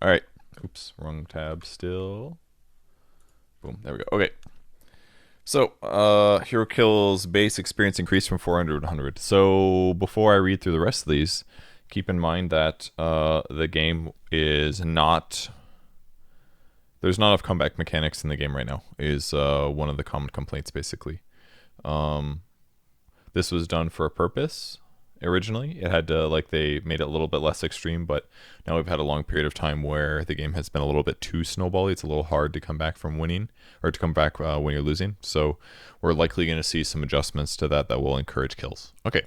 All right. Oops, wrong tab still. Boom, there we go. Okay. So, hero kills base experience increased from 400 to 100. So, before I read through the rest of these, keep in mind that the game is not. There's not enough comeback mechanics in the game right now, is one of the common complaints, basically. This was done for a purpose originally. It had to, like, they made it a little bit less extreme, but now we've had a long period of time where the game has been a little bit too snowbally. It's a little hard to come back from winning, or to come back when you're losing. So we're likely going to see some adjustments to that will encourage kills. Okay.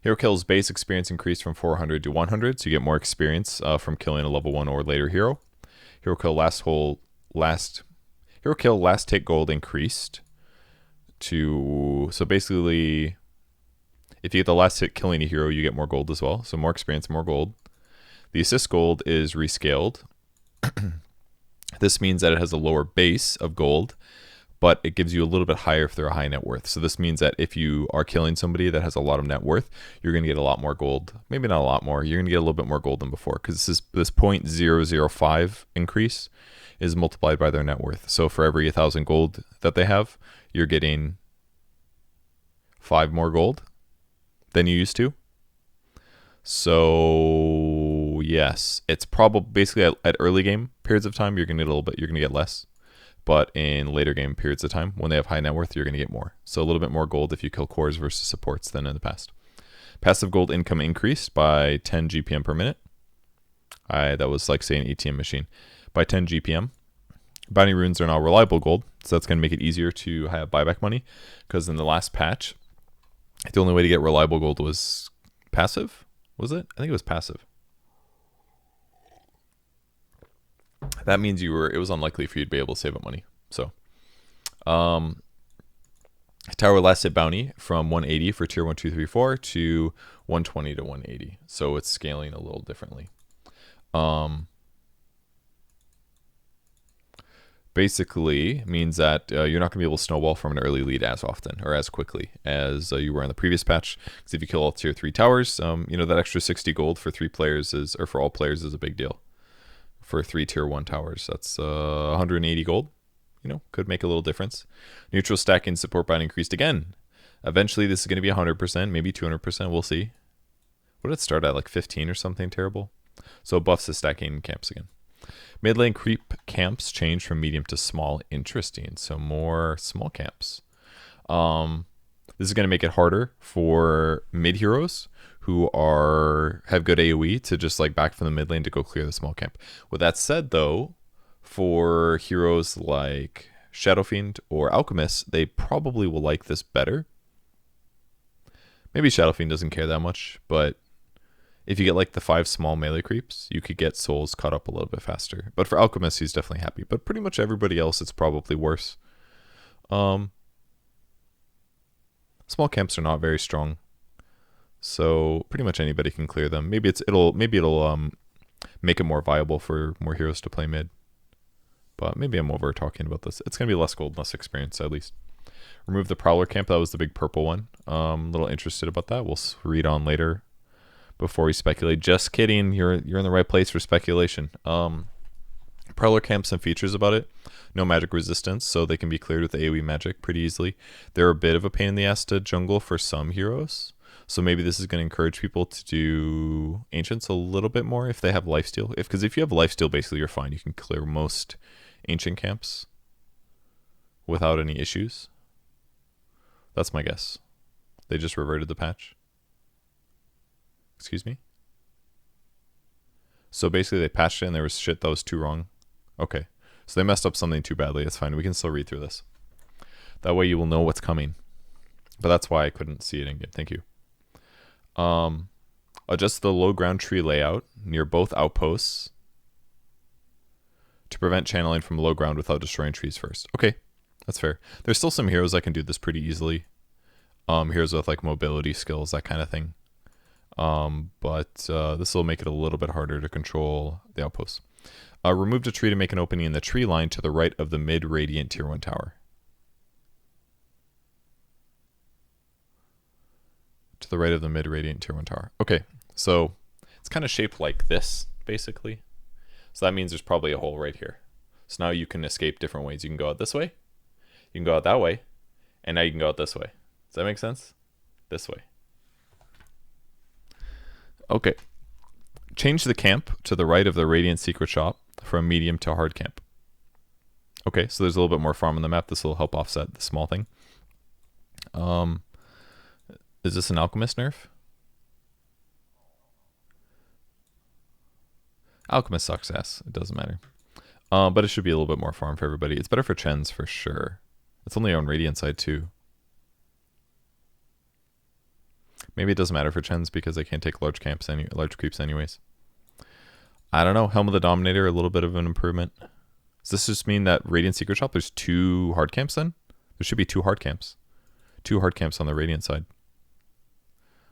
Hero kills base experience increased from 400 to 100, so you get more experience from killing a level 1 or later hero. Hero kill last take gold increased to, so basically if you get the last hit killing a hero, you get more gold as well. So more experience, more gold. The assist gold is rescaled. This means that it has a lower base of gold, but it gives you a little bit higher if they're a high net worth. So this means that if you are killing somebody that has a lot of net worth, you're going to get a lot more gold. Maybe not a lot more. You're going to get a little bit more gold than before, because this 0.005 increase is multiplied by their net worth. So for every 1,000 gold that they have, you're getting 5 more gold than you used to. So yes, it's probably basically at early game periods of time, you're going to get a little bit, you're going to get less. But in later game periods of time, when they have high net worth, you're going to get more. So a little bit more gold if you kill cores versus supports than in the past. Passive gold income increased by 10 GPM per minute. That was like, say, an ATM machine. By 10 GPM. Bounty runes are now reliable gold, so that's going to make it easier to have buyback money, because in the last patch, the only way to get reliable gold was passive. Was it? I think it was passive. That means it was unlikely for you to be able to save up money. So, tower last hit bounty from 180 for tier 1, 2, 3, 4 to 120 to 180. So it's scaling a little differently. Basically means that you're not going to be able to snowball from an early lead as often or as quickly as you were in the previous patch. Because if you kill all tier 3 towers, that extra 60 gold for 3 players for all players is a big deal. For 3 tier 1 towers, that's 180 gold. Could make a little difference. Neutral stacking support bound increased again. Eventually, this is going to be 100%, maybe 200%. We'll see. What did it start at, like 15 or something terrible? So buffs the stacking camps again. Mid lane creep camps change from medium to small. Interesting. So more small camps. This is going to make it harder for mid heroes who have good AoE to just like back from the mid lane to go clear the small camp. With that said, though, for heroes like Shadow Fiend or Alchemist, they probably will like this better. Maybe Shadow Fiend doesn't care that much, but if you get like the 5 small melee creeps, you could get souls caught up a little bit faster. But for Alchemist, he's definitely happy. But pretty much everybody else, it's probably worse. Small camps are not very strong, so pretty much anybody can clear them. Maybe it'll make it more viable for more heroes to play mid. But maybe I'm over talking about this. It's gonna be less gold, less experience at least. Remove the Prowler camp. That was the big purple one. A little interested about that. We'll read on later before we speculate. Just kidding. You're in the right place for speculation. Prowler camps and features about it. No magic resistance, so they can be cleared with AoE magic pretty easily. They're a bit of a pain in the ass to jungle for some heroes. So maybe this is going to encourage people to do Ancients a little bit more if they have lifesteal. Because if you have lifesteal, basically you're fine. You can clear most Ancient camps without any issues. That's my guess. They just reverted the patch. Excuse me? So basically they patched it and there was shit that was too wrong. Okay. So they messed up something too badly. It's fine. We can still read through this. That way you will know what's coming. But that's why I couldn't see it in game. Thank you. Adjust the low ground tree layout near both outposts to prevent channeling from low ground without destroying trees first. Okay, that's fair. There's still some heroes that can do this pretty easily. Heroes with like mobility skills, that kind of thing. But this will make it a little bit harder to control the outposts. Removed a tree to make an opening in the tree line to the right of the mid-radiant tier 1 tower. To the right of the mid-radiant tier 1 tower. Okay, so it's kind of shaped like this, basically. So that means there's probably a hole right here. So now you can escape different ways. You can go out this way, you can go out that way, and now you can go out this way. Does that make sense? This way. Okay. Change the camp to the right of the Radiant Secret Shop from medium to hard camp. Okay, so there's a little bit more farm on the map. This will help offset the small thing. Is this an Alchemist nerf? Alchemist sucks ass. It doesn't matter. But it should be a little bit more farm for everybody. It's better for Chens for sure. It's only on Radiant side too. Maybe it doesn't matter for Chens because they can't take large creeps anyways. I don't know. Helm of the Dominator, a little bit of an improvement. Does this just mean that Radiant Secret Shop, there's 2 hard camps then? There should be 2 hard camps. 2 hard camps on the Radiant side.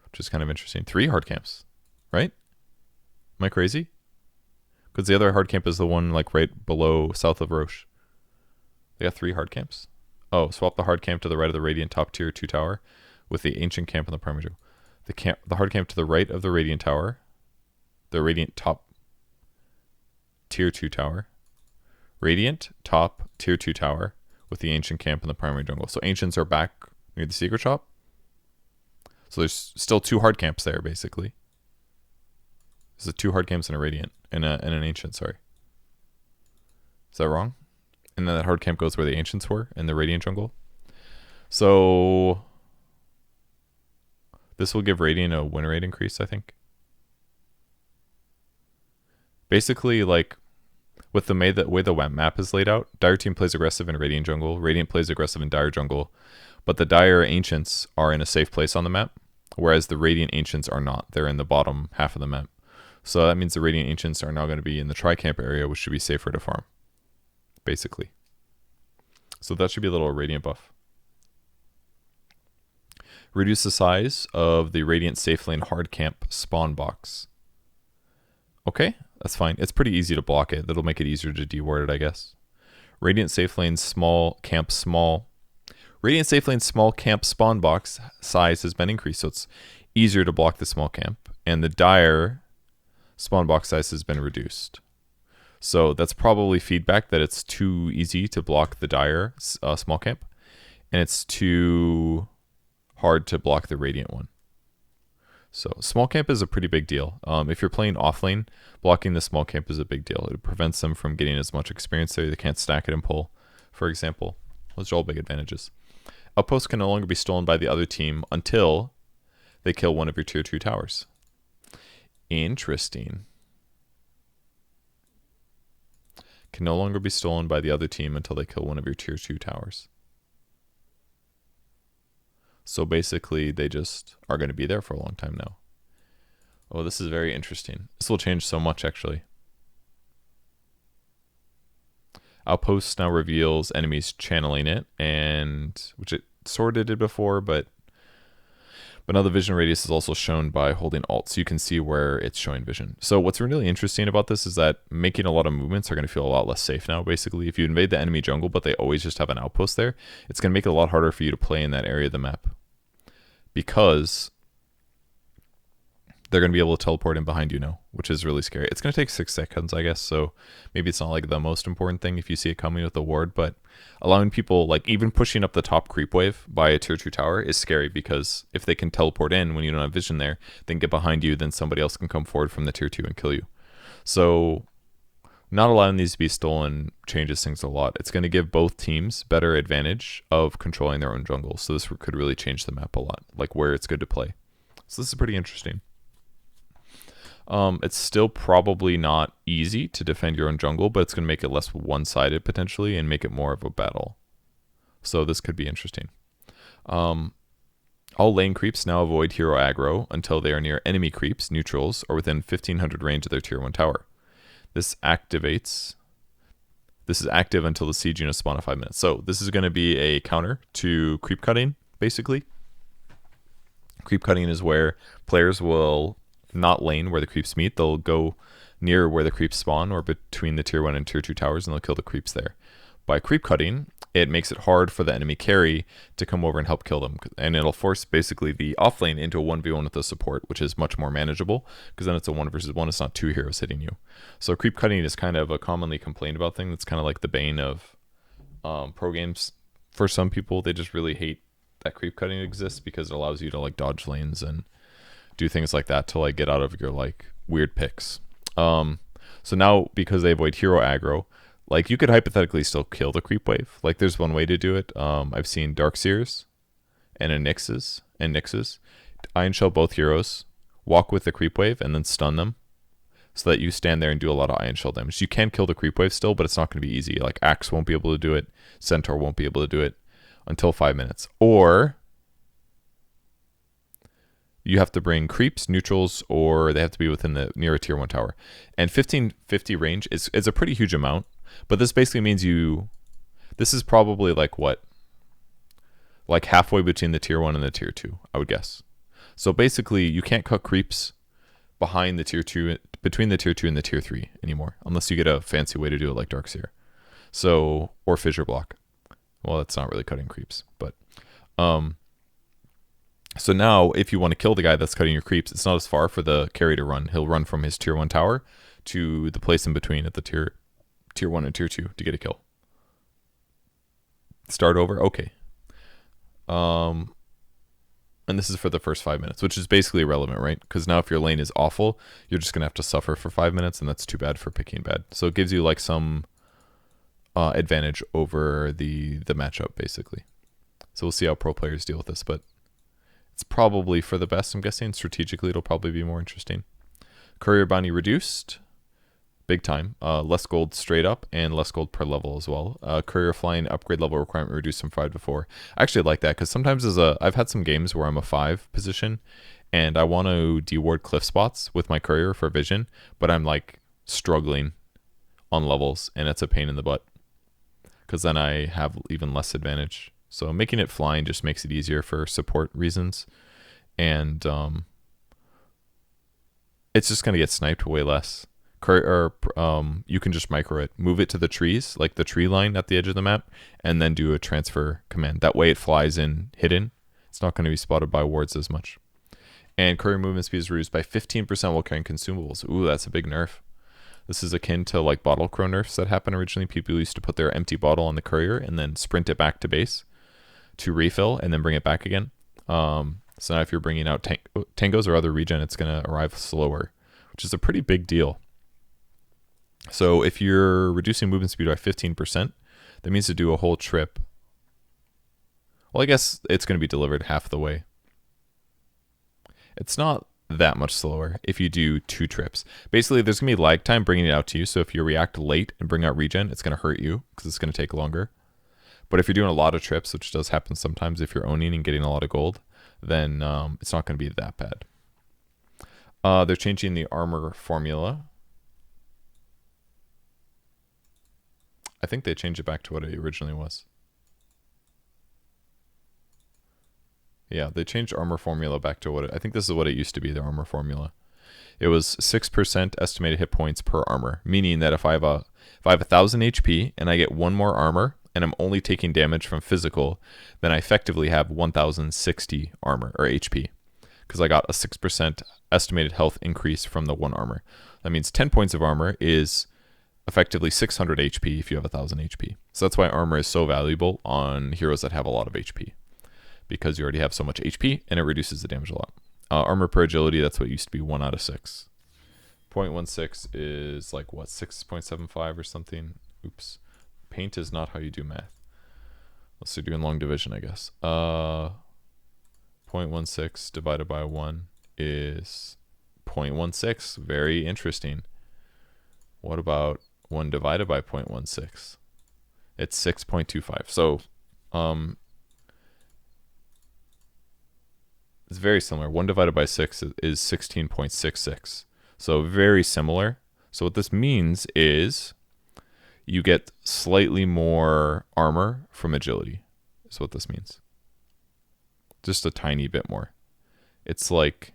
Which is kind of interesting. 3 hard camps, right? Am I crazy? Because the other hard camp is the one like right below south of Roche. They got 3 hard camps. Oh, swap the hard camp to the right of the Radiant top tier 2 tower with the ancient camp on the primary jungle. The hard camp to the right of the Radiant tower. The Radiant top tier 2 tower. Radiant top tier 2 tower with the ancient camp in the primary jungle. So ancients are back near the secret shop. So there's still 2 hard camps there basically. There's 2 hard camps and a Radiant and an ancient, sorry. Is that wrong? And then that hard camp goes where the ancients were in the Radiant jungle. So this will give Radiant a win rate increase, I think. Basically, like with the way the map is laid out, Dire team plays aggressive in Radiant jungle, Radiant plays aggressive in Dire jungle, but the Dire ancients are in a safe place on the map, whereas the Radiant ancients are not. They're in the bottom half of the map. So that means the Radiant ancients are now going to be in the tri-camp area, which should be safer to farm, basically. So that should be a little Radiant buff. Reduce the size of the Radiant safe lane hard camp spawn box. Okay, that's fine. It's pretty easy to block it. That'll make it easier to deward it, I guess. Radiant safe lane small camp small. Radiant safe lane small camp spawn box size has been increased, so it's easier to block the small camp. And the Dire spawn box size has been reduced. So that's probably feedback that it's too easy to block the Dire small camp, and it's too hard to block the Radiant one. So small camp is a pretty big deal. If you're playing off lane, blocking the small camp is a big deal. It prevents them from getting as much experience there. They can't stack it and pull, for example. Those are all big advantages. Outposts can no longer be stolen by the other team until they kill one of your tier 2 towers. Interesting. Can no longer be stolen by the other team until they kill one of your tier 2 towers. So basically, they just are going to be there for a long time now. Oh, this is very interesting. This will change so much, actually. Outposts now reveals enemies channeling it, and which it sort of did before, but now the vision radius is also shown by holding Alt, so you can see where it's showing vision. So what's really interesting about this is that making a lot of movements are going to feel a lot less safe now, basically. If you invade the enemy jungle, but they always just have an outpost there, it's going to make it a lot harder for you to play in that area of the map. Because they're going to be able to teleport in behind you now, which is really scary. It's going to take 6 seconds, I guess, so maybe it's not like the most important thing if you see it coming with the ward, but allowing people, like even pushing up the top creep wave by a tier 2 tower is scary, because if they can teleport in when you don't have vision there, then get behind you, then somebody else can come forward from the tier 2 and kill you. So not allowing these to be stolen changes things a lot. It's going to give both teams better advantage of controlling their own jungle, so this could really change the map a lot, like where it's good to play. So this is pretty interesting. It's still probably not easy to defend your own jungle, but it's going to make it less one-sided potentially and make it more of a battle. So this could be interesting. All lane creeps now avoid hero aggro until they are near enemy creeps, neutrals, or within 1500 range of their tier 1 tower. This is active until the siege units spawn in 5 minutes. So this is going to be a counter to creep cutting, basically. Creep cutting is where players will not lane where the creeps meet. They'll go near where the creeps spawn or between the tier 1 and tier 2 towers, and they'll kill the creeps there. By creep cutting, it makes it hard for the enemy carry to come over and help kill them. And it'll force basically the off lane into a 1v1 with the support, which is much more manageable, because then it's a 1 versus 1. It's not 2 heroes hitting you. So creep cutting is kind of a commonly complained about thing. That's kind of like the bane of pro games. For some people, they just really hate that creep cutting exists, because it allows you to like dodge lanes and do things like that to like get out of your like weird picks. So now, because they avoid hero aggro, like you could hypothetically still kill the creep wave. Like there's one way to do it. I've seen Darkseers and Nixes Iron Shell both heroes, walk with the creep wave, and then stun them, so that you stand there and do a lot of Iron Shell damage. You can kill the creep wave still, but it's not going to be easy. Like Axe won't be able to do it, Centaur won't be able to do it until 5 minutes. Or you have to bring creeps, neutrals, or they have to be within the near a tier 1 tower. And 1550 range is a pretty huge amount, but this basically means this is probably like what? Like halfway between the tier 1 and the tier 2, I would guess. So basically, you can't cut creeps behind the tier 2, between the tier 2 and the tier 3 anymore, unless you get a fancy way to do it like Darkseer. So, or Fissure Block. Well, that's not really cutting creeps, but so now if you want to kill the guy that's cutting your creeps, it's not as far for the carry to run. He'll run from his tier 1 tower to the place in between at the tier 1 and tier 2 to get a kill. Start over, okay. And this is for the first 5 minutes, which is basically irrelevant, right? Because now if your lane is awful, you're just gonna have to suffer for 5 minutes, and that's too bad for picking bad. So it gives you like some advantage over the matchup, basically. So we'll see how pro players deal with this, but it's probably for the best, I'm guessing. Strategically, it'll probably be more interesting. Courier bounty reduced, big time. Less gold straight up, and less gold per level as well. Courier flying upgrade level requirement reduced from 5 to 4. I actually like that, because sometimes I've had some games where I'm a 5 position, and I want to deward cliff spots with my courier for vision, but I'm like struggling on levels, and it's a pain in the butt, because then I have even less advantage. So making it flying just makes it easier for support reasons, and it's just gonna get sniped way less. You can just micro it, move it to the trees, like the tree line at the edge of the map, and then do a transfer command. That way it flies in hidden. It's not going to be spotted by wards as much. And courier movement speed is reduced by 15% while carrying consumables. Ooh, that's a big nerf. This is akin to like bottle crow nerfs that happened originally. People used to put their empty bottle on the courier and then sprint it back to base to refill and then bring it back again. So now if you're bringing out tangos or other regen, it's going to arrive slower, which is a pretty big deal. So if you're reducing movement speed by 15%, that means to do a whole trip. Well, I guess it's going to be delivered half the way. It's not that much slower if you do 2 trips. Basically, there's going to be lag time bringing it out to you. So if you react late and bring out regen, it's going to hurt you because it's going to take longer. But if you're doing a lot of trips, which does happen sometimes if you're owning and getting a lot of gold, then it's not going to be that bad. They're changing the armor formula. I think they changed it back to what it originally was. Yeah, they changed armor formula back to I think this is what it used to be, the armor formula. It was 6% estimated hit points per armor, meaning that if I have 1,000 HP and I get 1 more armor and I'm only taking damage from physical, then I effectively have 1,060 armor or HP, because I got a 6% estimated health increase from the 1 armor. That means 10 points of armor is effectively 600 HP if you have 1,000 HP. So that's why armor is so valuable on heroes that have a lot of HP, because you already have so much HP and it reduces the damage a lot. Armor per agility, that's what used to be 1 out of 6. 0.16 is like what, 6.75 or something? Oops. Paint is not how you do math. Unless you're doing long division, I guess. 0.16 divided by 1 is 0.16. Very interesting. What about 1 divided by 0.16? It's 6.25. So it's very similar. 1 divided by 6 is 16.66. So very similar. So what this means is you get slightly more armor from agility. Is what this means. Just a tiny bit more. It's like,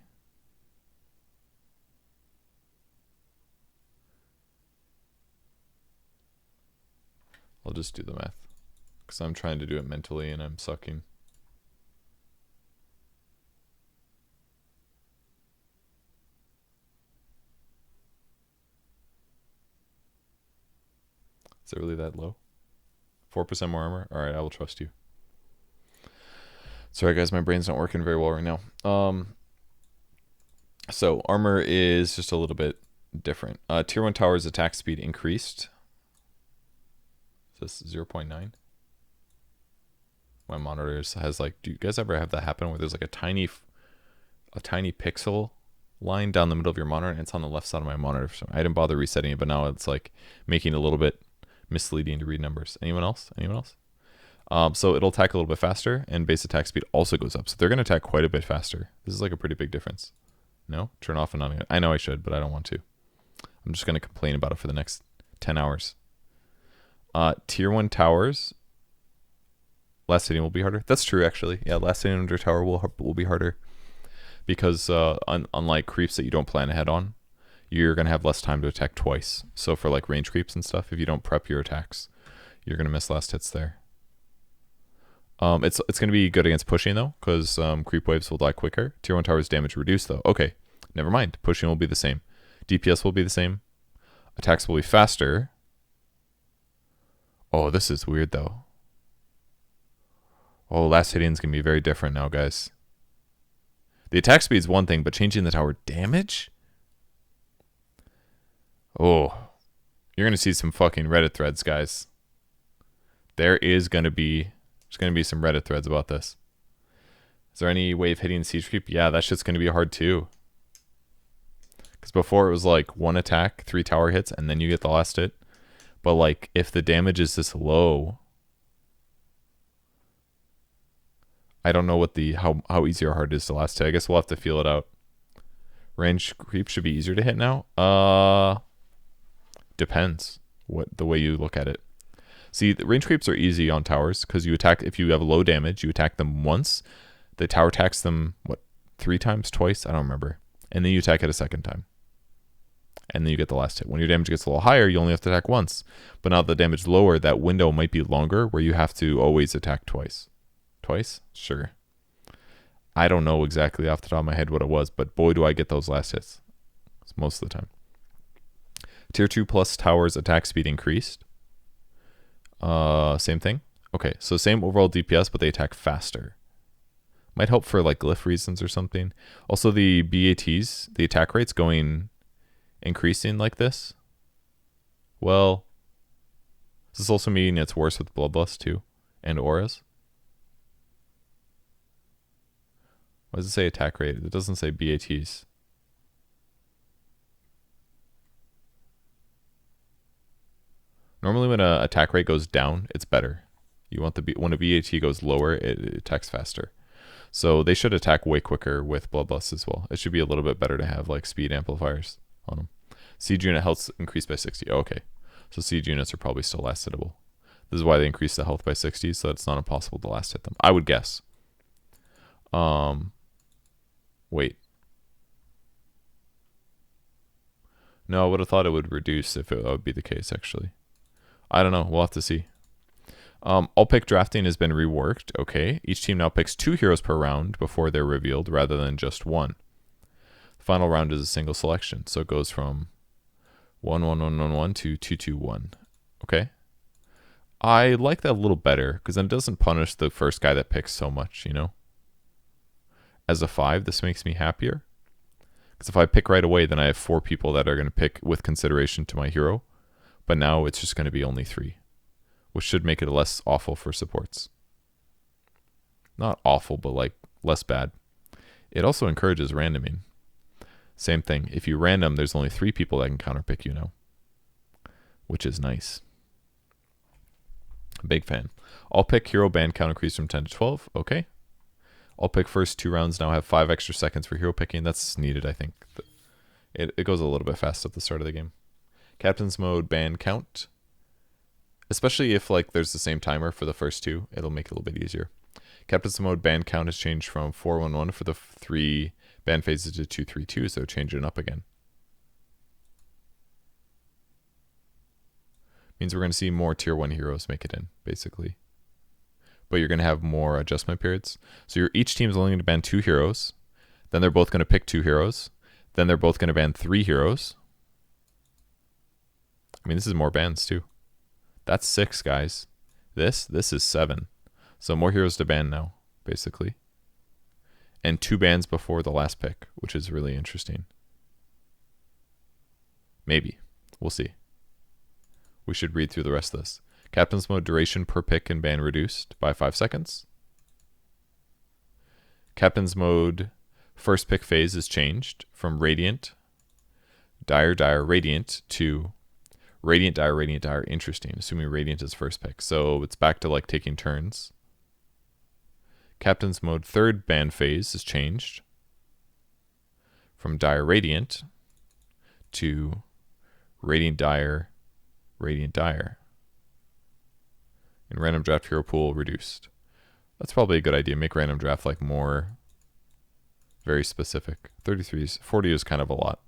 I'll just do the math Because I'm trying to do it mentally and I'm sucking. Is it really that low? 4% more armor? Alright, I will trust you. Sorry guys, my brain's not working very well right now. So armor is just a little bit different. Tier 1 towers attack speed increased. Is this 0.9? My monitor has like, do you guys ever have that happen where there's like a tiny pixel line down the middle of your monitor and it's on the left side of my monitor? I didn't bother resetting it, but now it's like making it a little bit misleading to read numbers. Anyone else? So it'll attack a little bit faster, and base attack speed also goes up. So they're going to attack quite a bit faster. This is like a pretty big difference. No? Turn off and on. I know I should, but I don't want to. I'm just going to complain about it for the next 10 hours. Tier 1 towers, last hitting will be harder. That's true, actually. Yeah, last hitting under tower will be harder. Because unlike creeps that you don't plan ahead on, you're going to have less time to attack twice. So for like range creeps and stuff, if you don't prep your attacks, you're going to miss last hits there. It's going to be good against pushing, though, because creep waves will die quicker. Tier 1 towers damage reduced, though. Okay, never mind. Pushing will be the same. DPS will be the same. Attacks will be faster. Oh, this is weird, though. Oh, last hitting is going to be very different now, guys. The attack speed is one thing, but changing the tower damage? Oh, you're going to see some fucking Reddit threads, guys. There's going to be some Reddit threads about this. Is there any wave hitting siege creep? Yeah, that shit's going to be hard too. Because before it was like 1 attack, 3 tower hits, and then you get the last hit. But like, if the damage is this low, I don't know what how easy or hard it is to last hit. I guess we'll have to feel it out. Range creep should be easier to hit now. Depends the way you look at it. See, the range creeps are easy on towers because you attack, if you have low damage, you attack them once. The tower attacks them, 3 times, twice? I don't remember. And then you attack it a second time. And then you get the last hit. When your damage gets a little higher, you only have to attack once. But now the damage lower, that window might be longer where you have to always attack twice. Twice? Sure. I don't know exactly off the top of my head what it was, but boy, do I get those last hits. It's most of the time. Tier 2 plus towers attack speed increased. Same thing. Okay, so same overall DPS, but they attack faster. Might help for like glyph reasons or something. Also, the BATs, the attack rates increasing like this. Well, does this also mean it's worse with Bloodlust too, and auras? Why does it say attack rate? It doesn't say BATs. Normally when a attack rate goes down, it's better. You want when a BAT goes lower, it attacks faster. So they should attack way quicker with Bloodlust as well. It should be a little bit better to have like speed amplifiers on them. Siege unit health increased by 60. Oh, okay. So siege units are probably still last hittable. This is why they increased the health by 60, so it's not impossible to last hit them. I would guess. Wait. No, I would have thought it would reduce if that would be the case, actually. I don't know. We'll have to see. All pick drafting has been reworked. Okay. Each team now picks 2 heroes per round before they're revealed rather than just 1. The final round is a single selection. So it goes from 1-1-1-1-1 to 2-2-1. Okay. I like that a little better because then it doesn't punish the first guy that picks so much, you know? As a 5, this makes me happier. Because if I pick right away, then I have 4 people that are going to pick with consideration to my hero. But now it's just going to be only 3. Which should make it less awful for supports. Not awful, but like less bad. It also encourages randoming. Same thing. If you random, there's only 3 people that can counterpick you now. Which is nice. Big fan. All pick hero band count increased from 10 to 12. Okay. All pick first 2 rounds now have 5 extra seconds for hero picking. That's needed, I think. It goes a little bit fast at the start of the game. Captain's mode band count. Especially if like there's the same timer for the first 2, it'll make it a little bit easier. Captain's mode band count has changed from 4-1-1 for the 3 band phases to 2-3-2, so changing it up again. Means we're going to see more tier 1 heroes make it in, basically. but you're going to have more adjustment periods. So each team's only going to ban 2 heroes. Then they're both going to pick 2 heroes. Then they're both going to ban 3 heroes. I mean, this is more bans too. That's 6, guys. This is 7. So more heroes to ban now, basically. And 2 bans before the last pick, which is really interesting. Maybe. We'll see. We should read through the rest of this. Captain's mode duration per pick and ban reduced by 5 seconds. Captain's mode first pick phase is changed from Radiant, Dire, Dire, Radiant to Radiant, Dire, Radiant, Dire. Interesting, assuming Radiant is first pick. So it's back to like taking turns. Captain's mode third ban phase is changed from Dire, Radiant to Radiant, Dire, Radiant, Dire. And random draft hero pool reduced. That's probably a good idea. Make random draft like more very specific. 40 is kind of a lot.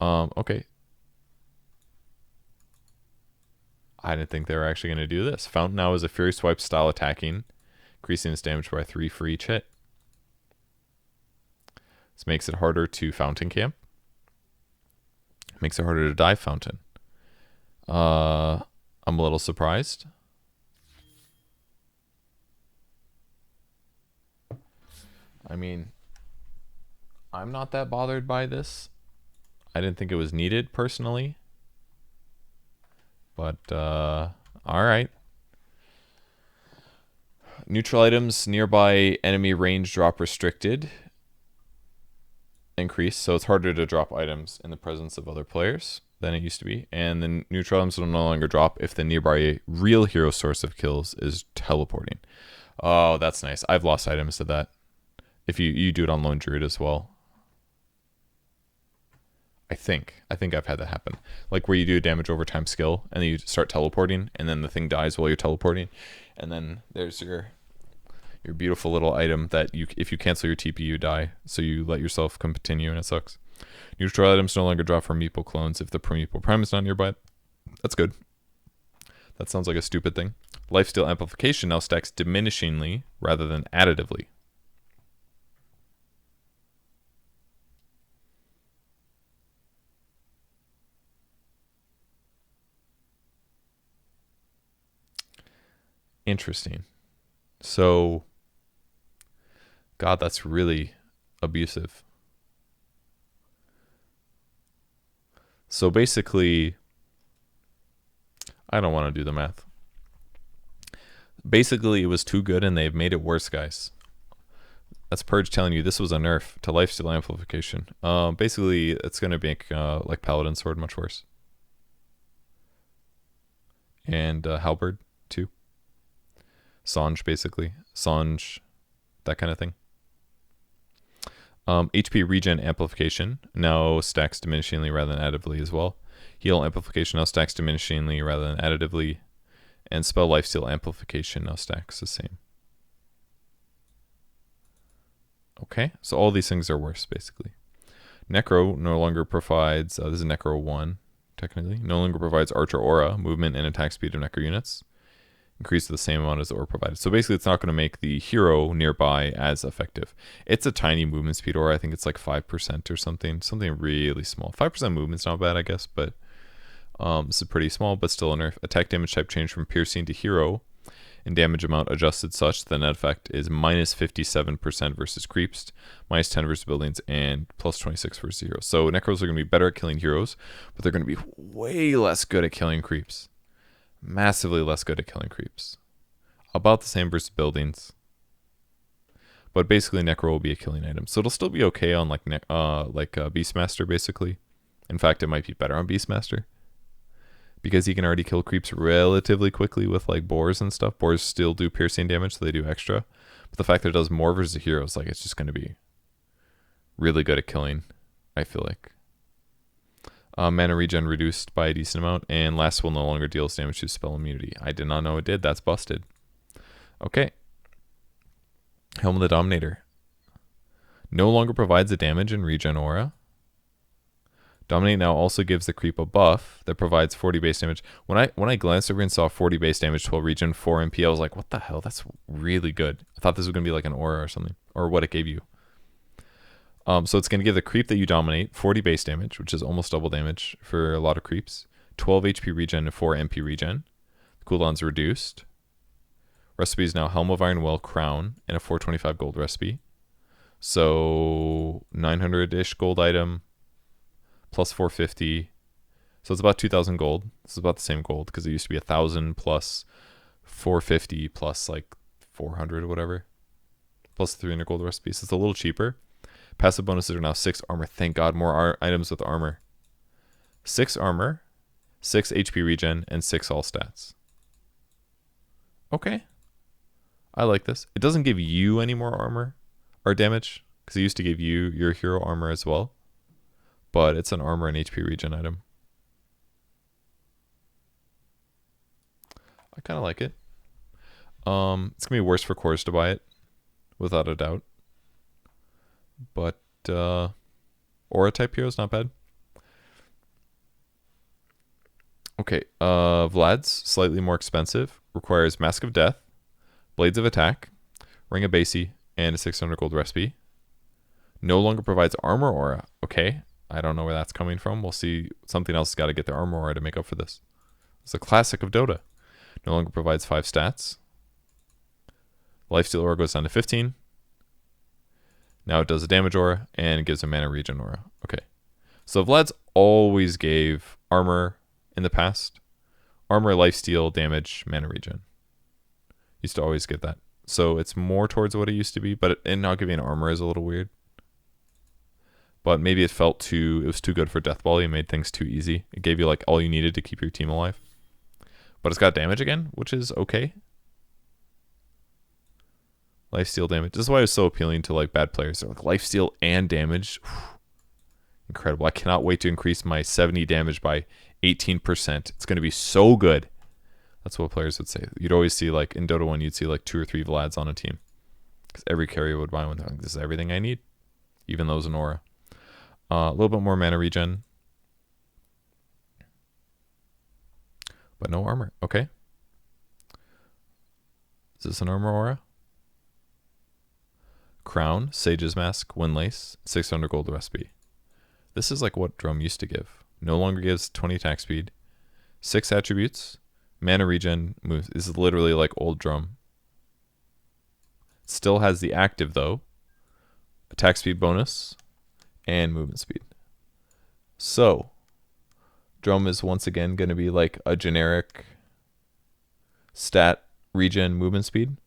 Okay. I didn't think they were actually going to do this. Fountain now is a Fury Swipe style attacking, increasing its damage by 3 for each hit. This makes it harder to Fountain camp. Makes it harder to dive Fountain. I'm a little surprised. I mean, I'm not that bothered by this. I didn't think it was needed personally. But, alright. Neutral items nearby enemy range drop restricted. Increase, so it's harder to drop items in the presence of other players than it used to be. And the neutral items will no longer drop if the nearby real hero source of kills is teleporting. Oh, that's nice. I've lost items to that. If you do it on Lone Druid as well. I think I've had that happen. Like where you do a damage over time skill and then you start teleporting and then the thing dies while you're teleporting. And then there's your beautiful little item that if you cancel your TP you die. So you let yourself continue and it sucks. Neutral items no longer drop from Meeple clones if the Meeple Prime is not nearby. That's good. That sounds like a stupid thing. Lifesteal amplification now stacks diminishingly rather than additively. Interesting. So, God, that's really abusive. So basically, I don't want to do the math. Basically, it was too good and they've made it worse, guys. That's Purge telling you this was a nerf to lifesteal amplification. Basically, it's going to make like Paladin Sword much worse. And Halberd, too. Sange, basically. Sange, that kind of thing. HP regen amplification now stacks diminishingly rather than additively as well. Heal amplification now stacks diminishingly rather than additively. And spell lifesteal amplification now stacks the same. Okay, so all these things are worse, basically. Necro no longer provides, this is Necro 1, technically, no longer provides Archer Aura, movement and attack speed of Necro units. Increase the same amount as the aura provided. So basically it's not going to make the hero nearby as effective. It's a tiny movement speed aura. I think it's like 5% or something. Something really small. 5% movement's not bad, I guess, but this is pretty small, but still a nerf. Attack damage type changed from piercing to hero and damage amount adjusted such the net effect is minus 57% versus creeps, minus 10 versus buildings, and plus 26 versus heroes. So Necros are going to be better at killing heroes, but they're going to be way less good at killing creeps. Massively less good at killing creeps. About the same versus buildings. But basically Necro will be a killing item. So it'll still be okay on like Beastmaster basically. In fact, it might be better on Beastmaster. Because he can already kill creeps relatively quickly with like boars and stuff. Boars still do piercing damage, so they do extra. But the fact that it does more versus heroes, like it's just going to be really good at killing, I feel like. Mana regen reduced by a decent amount, and last will no longer deals damage to spell immunity. I did not know it did. That's busted. Okay. Helm of the Dominator. No longer provides a damage and regen aura. Dominate now also gives the creep a buff that provides 40 base damage. When I glanced over and saw 40 base damage, 12 regen, 4 MP, I was like, what the hell? That's really good. I thought this was going to be like an aura or something, or what it gave you. So it's going to give the creep that you dominate 40 base damage, which is almost double damage for a lot of creeps. 12 HP regen and 4 MP regen. Cooldown's reduced. Recipe is now Helm of Iron Will, Crown, and a 425 gold recipe. So 900-ish gold item, plus 450. So it's about 2,000 gold. This is about the same gold because it used to be 1,000 plus 450 plus like 400 or whatever. Plus 300 gold recipes. So it's a little cheaper. Passive bonuses are now 6 armor. Thank God, more items with armor. 6 armor, 6 HP regen, and 6 all stats. Okay. I like this. It doesn't give you any more armor or damage because it used to give you your hero armor as well. But it's an armor and HP regen item. I kind of like it. It's going to be worse for cores to buy it, without a doubt. But aura type hero is not bad. Okay, Vlad's slightly more expensive. Requires Mask of Death, Blades of Attack, Ring of Basie, and a 600 gold recipe. No longer provides armor aura. Okay, I don't know where that's coming from. We'll see. Something else has got to get their armor aura to make up for this. It's a classic of Dota. No longer provides 5 stats. Lifesteal aura goes down to 15. Now it does a damage aura and gives a mana regen aura. Okay. So Vlad's always gave armor in the past. Armor, lifesteal, damage, mana regen. Used to always give that. So it's more towards what it used to be, but and not giving armor is a little weird. But maybe it was too good for Death Volley and made things too easy. It gave you like all you needed to keep your team alive. But it's got damage again, which is okay. Lifesteal damage. This is why it's so appealing to like bad players. They're like lifesteal and damage. Incredible. I cannot wait to increase my 70 damage by 18%. It's going to be so good. That's what players would say. You'd always see like in Dota 1, you'd see like 2 or 3 Vlads on a team. Because every carrier would buy one. They're like, this is everything I need. Even though it's an aura. A little bit more mana regen. But no armor. Okay. Is this an armor aura? Crown, Sage's Mask, Windlace, 600 gold recipe. This is like what Drum used to give. No longer gives 20 attack speed, 6 attributes, mana regen, moves. This is literally like old Drum. Still has the active though. Attack speed bonus and movement speed. So, Drum is once again going to be like a generic stat regen movement speed.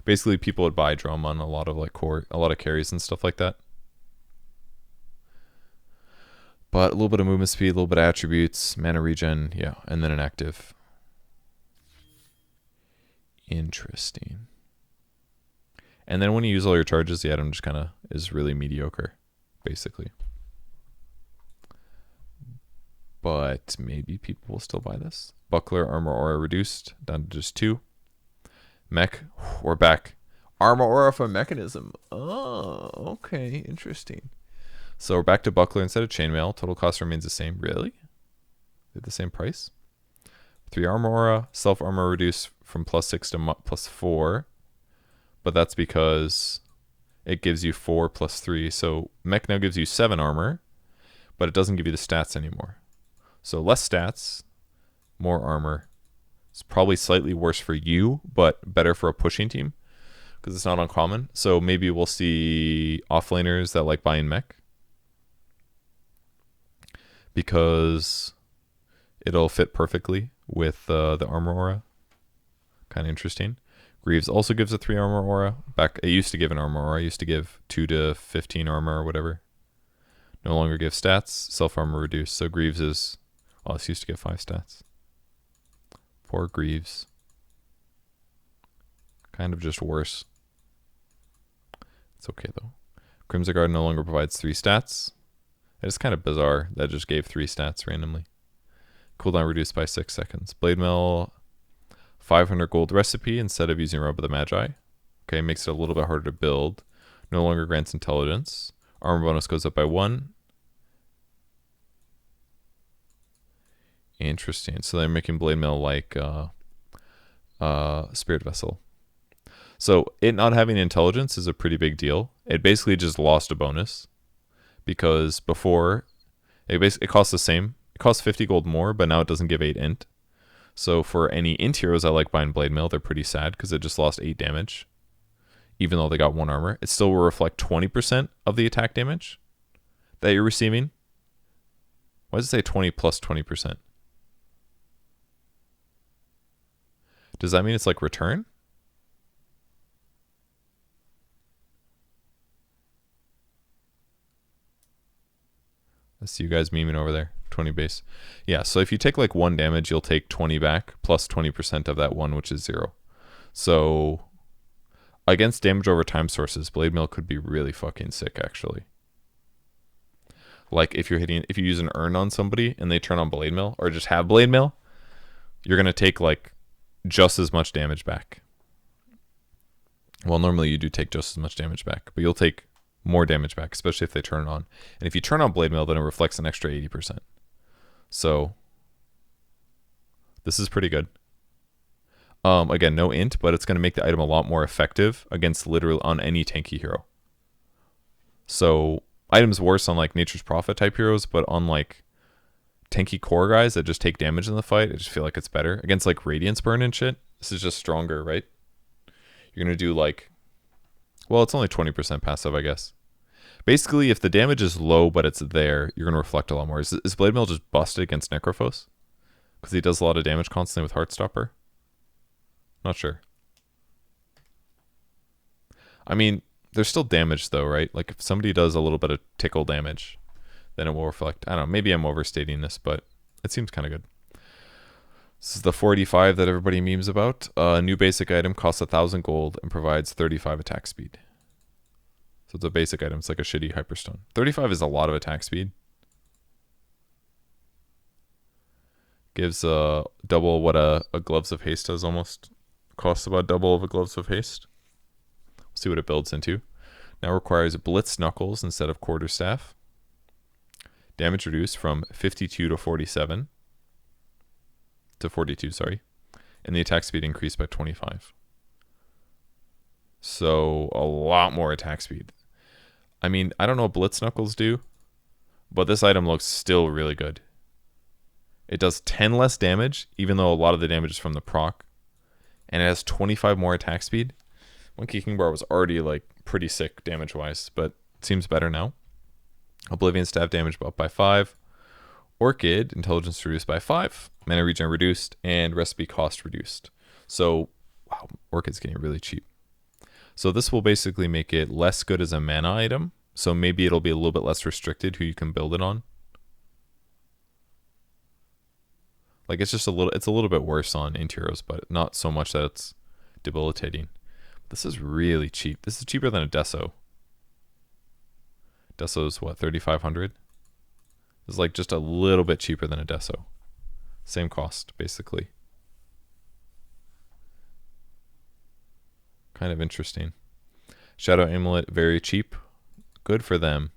Basically, people would buy Drum on a lot of like a lot of carries and stuff like that. But a little bit of movement speed, a little bit of attributes, mana regen, yeah, and then an active. Interesting. And then when you use all your charges, the item just kind of is really mediocre, basically. But maybe people will still buy this. Buckler, armor aura reduced down to just 2. Mech, we're back. Armor aura for mechanism. Oh, okay, interesting. So we're back to Buckler instead of Chainmail. Total cost remains the same. Really? They're the same price? 3 armor aura, self armor reduced from +6 to +4. But that's because it gives you 4 + 3. So Mech now gives you 7 armor, but it doesn't give you the stats anymore. So less stats, more armor. It's probably slightly worse for you, but better for a pushing team because it's not uncommon. So maybe we'll see offlaners that like buying Mech because it'll fit perfectly with the armor aura. Kind of interesting. Greaves also gives a 3 armor aura. It used to give an armor aura. It used to give 2 to 15 armor or whatever. No longer gives stats. Self armor reduced. So Greaves is, well, this used to give 5 stats. Poor Greaves. Kind of just worse. It's okay though. Crimson Guard no longer provides 3 stats. It's kind of bizarre that it just gave 3 stats randomly. Cooldown reduced by 6 seconds. Blade Mill, 500 gold recipe instead of using Robe of the Magi. Okay, makes it a little bit harder to build. No longer grants intelligence. Armor bonus goes up by 1. Interesting. So they're making blade mail like Spirit Vessel. So it not having intelligence is a pretty big deal. It basically just lost a bonus because before it costs the same. It costs 50 gold more, but now it doesn't give 8 int. So for any int heroes I like buying blade mail, they're pretty sad because it just lost 8 damage. Even though they got 1 armor, it still will reflect 20% of the attack damage that you're receiving. Why does it say 20 plus 20%? Does that mean it's like return? I see you guys memeing over there. 20 base. Yeah, so if you take like 1 damage, you'll take 20 back plus 20% of that 1, which is 0. So against damage over time sources, blade mail could be really fucking sick actually. Like if you use an urn on somebody and they turn on blade mail or just have blade mail, you're gonna take like just as much damage back. Well, normally you do take just as much damage back, but you'll take more damage back, especially if they turn it on. And if you turn on blade mail, then it reflects an extra 80%. So this is pretty good. Again, no int, but it's going to make the item a lot more effective against literally on any tanky hero. So items worse on like Nature's Prophet type heroes, but on like tanky core guys that just take damage in the fight, I just feel like it's better. Against like Radiance Burn and shit, this is just stronger, right? You're going to do like, well, it's only 20% passive, I guess. Basically, if the damage is low but it's there, you're going to reflect a lot more. Is Blade Mail just busted against Necrophos? Because he does a lot of damage constantly with Heartstopper? Not sure. I mean, there's still damage though, right? Like if somebody does a little bit of tickle damage, then it will reflect. I don't know, maybe I'm overstating this, but it seems kind of good. This is the 45 that everybody memes about. A new basic item costs 1,000 gold and provides 35 attack speed. So it's a basic item. It's like a shitty Hyperstone. 35 is a lot of attack speed. Gives double what a Gloves of Haste does almost. Costs about double of a Gloves of Haste. We'll see what it builds into. Now requires Blitz Knuckles instead of Quarterstaff. Damage reduced from 52 to 47. To 42, sorry. And the attack speed increased by 25. So a lot more attack speed. I mean, I don't know what Blitz Knuckles do, but this item looks still really good. It does 10 less damage, even though a lot of the damage is from the proc. And it has 25 more attack speed. Monkey King Bar was already like pretty sick damage-wise, but it seems better now. Oblivion Staff damage up by 5. Orchid, intelligence reduced by 5. Mana regen reduced, and recipe cost reduced. So, wow, Orchid's getting really cheap. So this will basically make it less good as a mana item. So maybe it'll be a little bit less restricted who you can build it on. Like it's just a little bit worse on interiors, but not so much that it's debilitating. This is really cheap. This is cheaper than a Deso. Deso's what, 3,500? It's like just a little bit cheaper than a Deso. Same cost, basically. Kind of interesting. Shadow Amulet, very cheap. Good for them.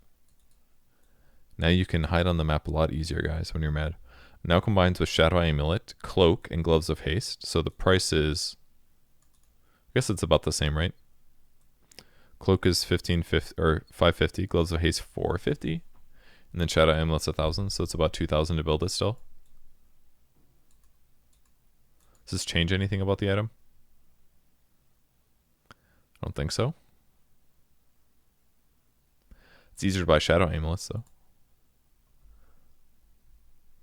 Now you can hide on the map a lot easier, guys, when you're mad. Now combines with Shadow Amulet, Cloak, and Gloves of Haste. So the price is, I guess it's about the same, right? Cloak is 1550 or 550, Gloves of Haste 450, and then Shadow Amulet's 1,000, so it's about 2,000 to build it still. Does this change anything about the item? I don't think so. It's easier to buy Shadow Amulets though.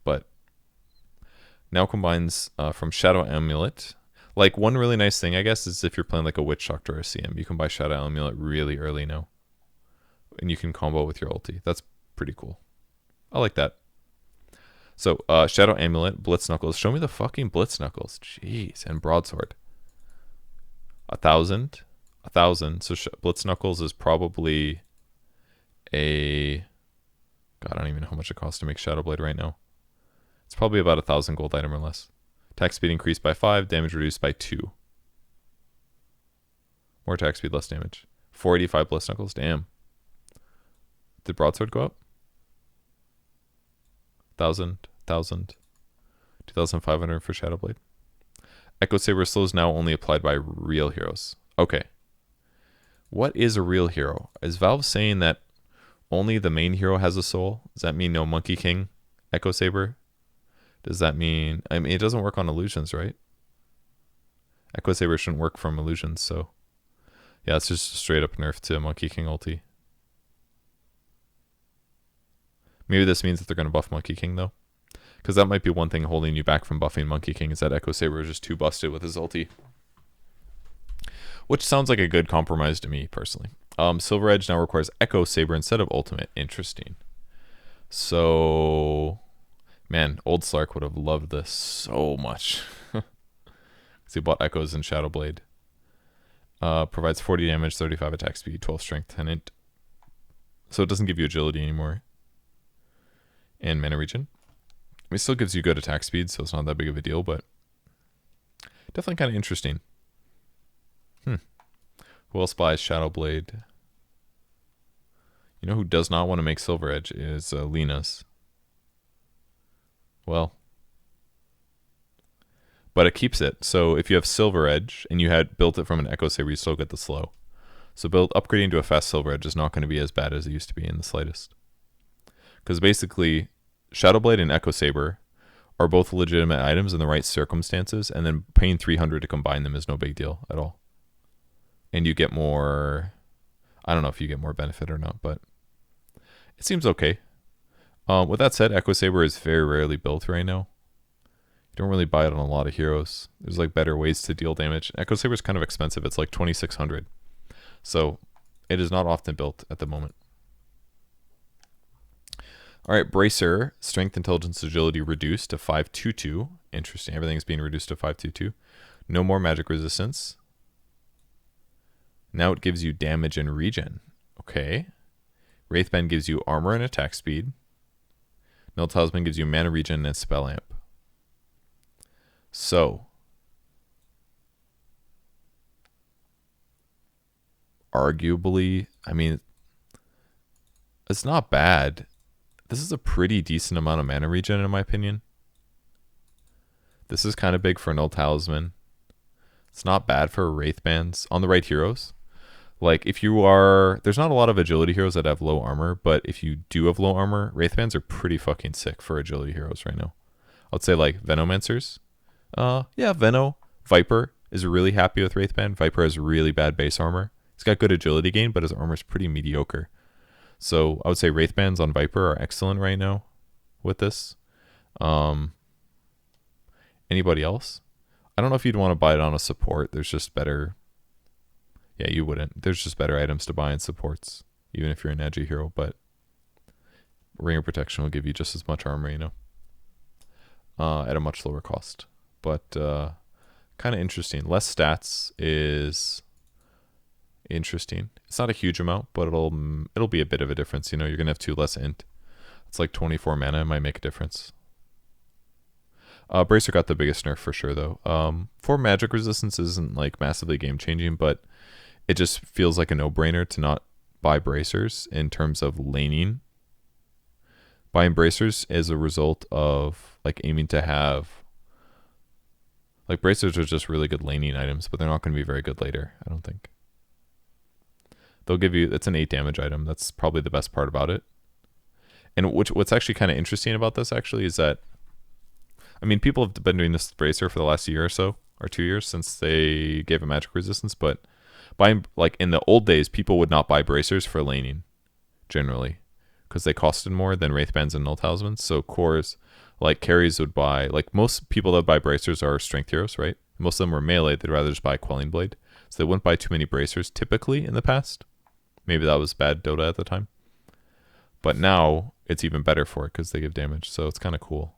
But now combines from Shadow Amulet. Like one really nice thing, I guess, is if you're playing like a Witch Doctor or a CM, you can buy Shadow Amulet really early now. And you can combo with your ulti. That's pretty cool. I like that. So, Shadow Amulet, Blitz Knuckles. Show me the fucking Blitz Knuckles. Jeez. And Broadsword. 1,000. 1,000. So Blitz Knuckles is probably a... God, I don't even know how much it costs to make Shadow Blade right now. It's probably about 1,000 gold item or less. Attack speed increased by 5, damage reduced by 2. More attack speed, less damage. 485 Blitz Knuckles, damn. Did Broadsword go up? 1,000, 1,000. 2,500 for Shadowblade. Echo Saber slow is now only applied by real heroes. Okay. What is a real hero? Is Valve saying that only the main hero has a soul? Does that mean no Monkey King Echo Saber? Does that mean... I mean, it doesn't work on illusions, right? Echo Saber shouldn't work from illusions, so... Yeah, it's just a straight up nerf to Monkey King ulti. Maybe this means that they're going to buff Monkey King, though. Because that might be one thing holding you back from buffing Monkey King, is that Echo Saber is just too busted with his ulti. Which sounds like a good compromise to me, personally. Silver Edge now requires Echo Saber instead of Ultimate. Interesting. So... Man, old Slark would have loved this so much. Because he bought Echoes and Shadowblade. Provides 40 damage, 35 attack speed, 12 strength, tenant. So it doesn't give you agility anymore. And mana regen. I mean, it still gives you good attack speed, so it's not that big of a deal, but definitely kind of interesting. Who else buys Shadowblade? You know who does not want to make Silver Edge is Lena's. Well, but it keeps it. So if you have Silver Edge and you had built it from an Echo Saber, you still get the slow. So upgrading to a fast Silver Edge is not going to be as bad as it used to be in the slightest. Because basically, Shadowblade and Echo Saber are both legitimate items in the right circumstances, and then paying 300 to combine them is no big deal at all. And you get more... I don't know if you get more benefit or not, but it seems okay. With that said, Echo Saber is very rarely built right now. You don't really buy it on a lot of heroes. There's like better ways to deal damage. Echo Saber is kind of expensive. It's like 2,600. So it is not often built at the moment. All right, Bracer, Strength, Intelligence, Agility reduced to 522. Interesting. Everything's being reduced to 522. No more magic resistance. Now it gives you damage and regen. Okay. Wraithband gives you armor and attack speed. Null Talisman gives you mana regen and spell amp. So, arguably, I mean, it's not bad. This is a pretty decent amount of mana regen in my opinion. This is kind of big for Null Talisman. It's not bad for Wraithbands on the right heroes. Like, if you are... There's not a lot of agility heroes that have low armor, but if you do have low armor, Wraithbands are pretty fucking sick for agility heroes right now. I'd say, like, Venomancers. Yeah, Veno. Viper is really happy with Wraithband. Viper has really bad base armor. He's got good agility gain, but his armor's pretty mediocre. So, I would say Wraithbands on Viper are excellent right now with this. Anybody else? I don't know if you'd want to buy it on a support. There's just better... Yeah, you wouldn't. There's just better items to buy in supports, even if you're an edgy hero, but Ring of Protection will give you just as much armor, you know, at a much lower cost. But kind of interesting. Less stats is interesting. It's not a huge amount, but it'll be a bit of a difference. You know, you're going to have 2 less int. It's like 24 mana. It might make a difference. Bracer got the biggest nerf for sure, though. 4 magic resistance isn't like massively game-changing, but it just feels like a no-brainer to not buy bracers in terms of laning. Buying bracers is a result of like aiming to have... Like bracers are just really good laning items, but they're not going to be very good later, I don't think. They'll give you... It's an 8 damage item. That's probably the best part about it. And what's actually kind of interesting about this actually is that... I mean, people have been doing this bracer for the last year or so, or 2 years since they gave it magic resistance, but buying, like in the old days, people would not buy bracers for laning, generally, because they costed more than Wraithbands and Null Talismans. So cores, like carries would buy, like most people that buy bracers are strength heroes, right? Most of them were melee, they'd rather just buy Quelling Blade. So they wouldn't buy too many bracers typically in the past. Maybe that was bad Dota at the time. But now it's even better for it because they give damage, so it's kind of cool.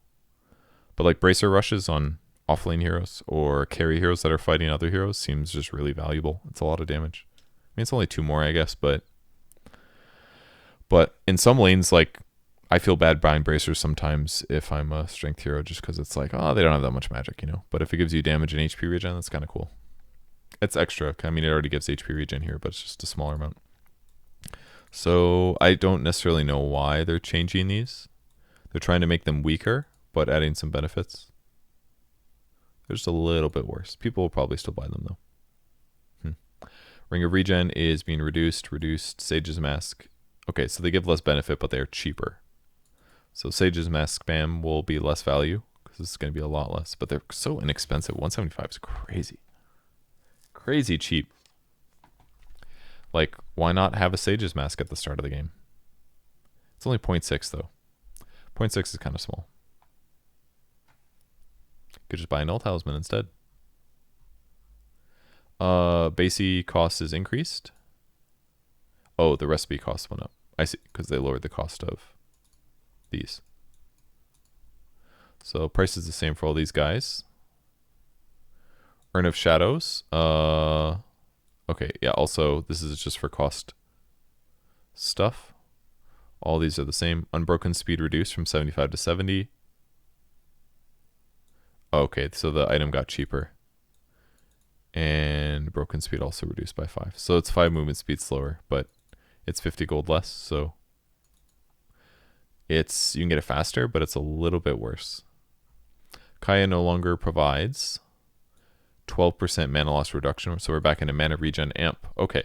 But like bracer rushes on offlane heroes or carry heroes that are fighting other heroes seems just really valuable. It's a lot of damage. I mean, it's only 2 more, I guess, but in some lanes, like I feel bad buying bracers sometimes if I'm a strength hero just because it's like, oh, they don't have that much magic, you know. But if it gives you damage and HP regen, that's kind of cool. It's extra. I mean, it already gives HP regen here, but it's just a smaller amount. So I don't necessarily know why they're changing these. They're trying to make them weaker, but adding some benefits. They're just a little bit worse. People will probably still buy them though. Ring of Regen is being reduced. Reduced. Sage's Mask. Okay, so they give less benefit, but they're cheaper. So Sage's Mask spam will be less value because it's going to be a lot less. But they're so inexpensive. 175 is crazy. Crazy cheap. Like, why not have a Sage's Mask at the start of the game? It's only 0.6 though. 0.6 is kind of small. Could just buy an Old Talisman instead. Basey cost is increased. Oh, the recipe cost went up. I see, because they lowered the cost of these. So price is the same for all these guys. Urn of Shadows. Okay, yeah, also this is just for cost stuff. All these are the same. Unbroken speed reduced from 75 to 70. Okay, so the item got cheaper. And broken speed also reduced by 5. So it's 5 movement speed slower, but it's 50 gold less, so it's you can get it faster, but it's a little bit worse. Kaya no longer provides 12% mana loss reduction, so we're back into mana regen amp. Okay,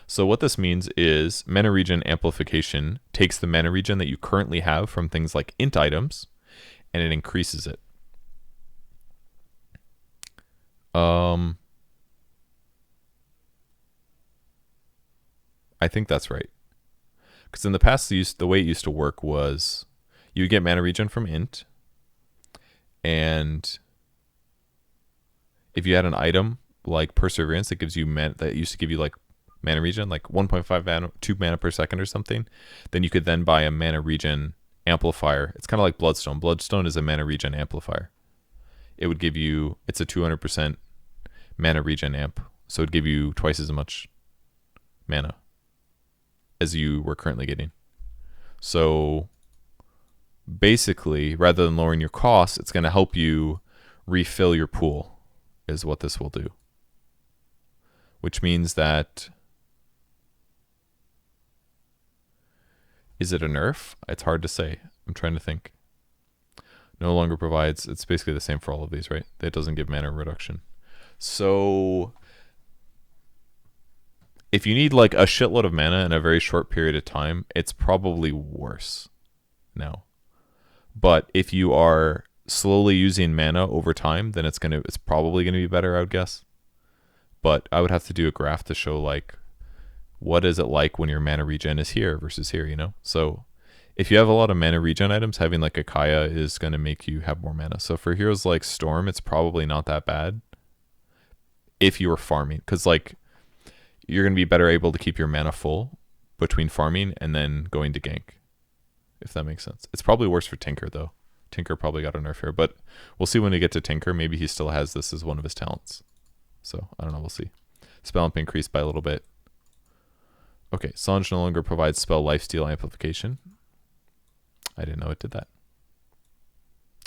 so what this means is mana regen amplification takes the mana regen that you currently have from things like int items, and it increases it. I think that's right. Because in the past, the way it used to work was you get mana regen from int, and if you had an item like Perseverance that gives you that used to give you like mana regen, like 1.5 mana, 2 mana per second or something, then you could then buy a mana regen amplifier. It's kind of like Bloodstone. Bloodstone is a mana regen amplifier. It would give you, it's a 200% mana regen amp, so it'd give you twice as much mana as you were currently getting. So basically, rather than lowering your costs, it's going to help you refill your pool, is what this will do. Which means that, is it a nerf? It's hard to say. I'm trying to think. No longer provides, it's basically the same for all of these, right? It doesn't give mana reduction. So if you need like a shitload of mana in a very short period of time, it's probably worse now. But if you are slowly using mana over time, then it's probably gonna be better, I would guess. But I would have to do a graph to show like what is it like when your mana regen is here versus here, you know? So if you have a lot of mana regen items, having like a Kaya is gonna make you have more mana. So for heroes like Storm, it's probably not that bad if you were farming, because like you're going to be better able to keep your mana full between farming and then going to gank, if that makes sense. It's probably worse for Tinker, though. Tinker probably got a nerf here, but we'll see when we get to Tinker. Maybe he still has this as one of his talents. So, I don't know. We'll see. Spell amp increased by a little bit. Okay, Sange no longer provides spell lifesteal amplification. I didn't know it did that.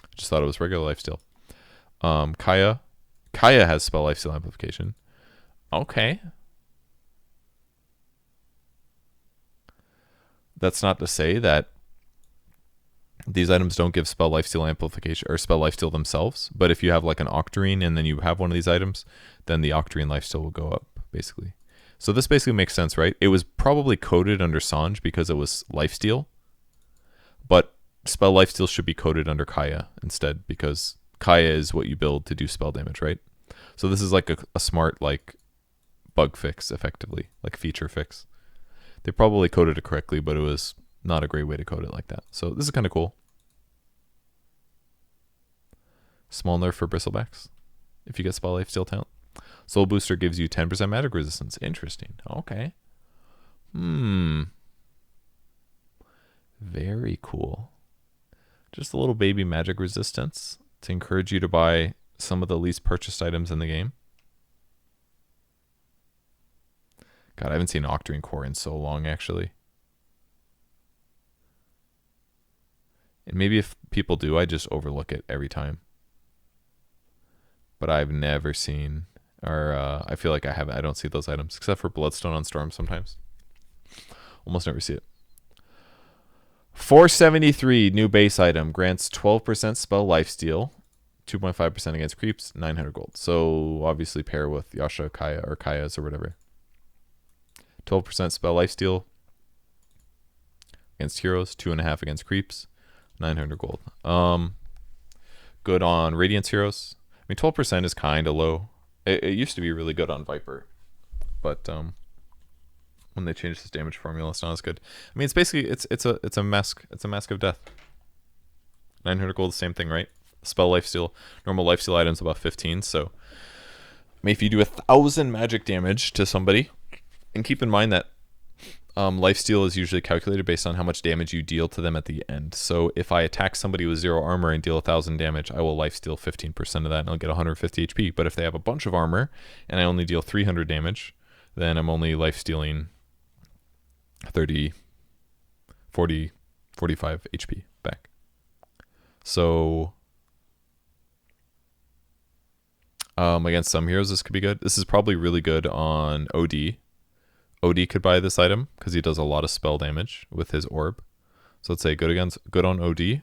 I just thought it was regular lifesteal. Kaya has spell lifesteal amplification. Okay. That's not to say that these items don't give spell lifesteal amplification or spell lifesteal themselves, but if you have like an Octarine and then you have one of these items, then the Octarine lifesteal will go up, basically. So this basically makes sense, right? It was probably coded under Sange because it was lifesteal, but spell lifesteal should be coded under Kaya instead, because Kaya is what you build to do spell damage, right? So this is like a smart like bug fix, effectively, like feature fix. They probably coded it correctly, but it was not a great way to code it like that. So this is kind of cool. Small nerf for Bristlebacks if you get spell lifesteal talent. Soul Booster gives you 10% magic resistance. Interesting. Okay. Very cool. Just a little baby magic resistance to encourage you to buy some of the least purchased items in the game. God, I haven't seen Octarine Core in so long, actually. And maybe if people do, I just overlook it every time. But I've never seen, or I feel like I don't see those items, except for Bloodstone on Storm sometimes. Almost never see it. 473, new base item, grants 12% spell lifesteal 2.5% against creeps, 900 gold. So obviously pair with Yasha, Kaya, or Kaya's or whatever. 12% spell lifesteal against heroes, 2.5 against creeps, 900 gold. Good on Radiance heroes. I mean, 12% is kind of low. It used to be really good on Viper, but when they changed this damage formula, it's not as good. I mean, it's basically it's a mask. It's a mask of death. 900 gold, the same thing, right? Spell lifesteal, normal lifesteal items about 15. So, I mean, if you do 1,000 magic damage to somebody, and keep in mind that lifesteal is usually calculated based on how much damage you deal to them at the end. So if I attack somebody with 0 armor and deal 1,000 damage, I will lifesteal 15% of that and I'll get 150 HP. But if they have a bunch of armor and I only deal 300 damage, then I'm only lifestealing 30, 40, 45 HP back. So against some heroes, this could be good. This is probably really good on OD. OD could buy this item because he does a lot of spell damage with his orb. So let's say good on OD.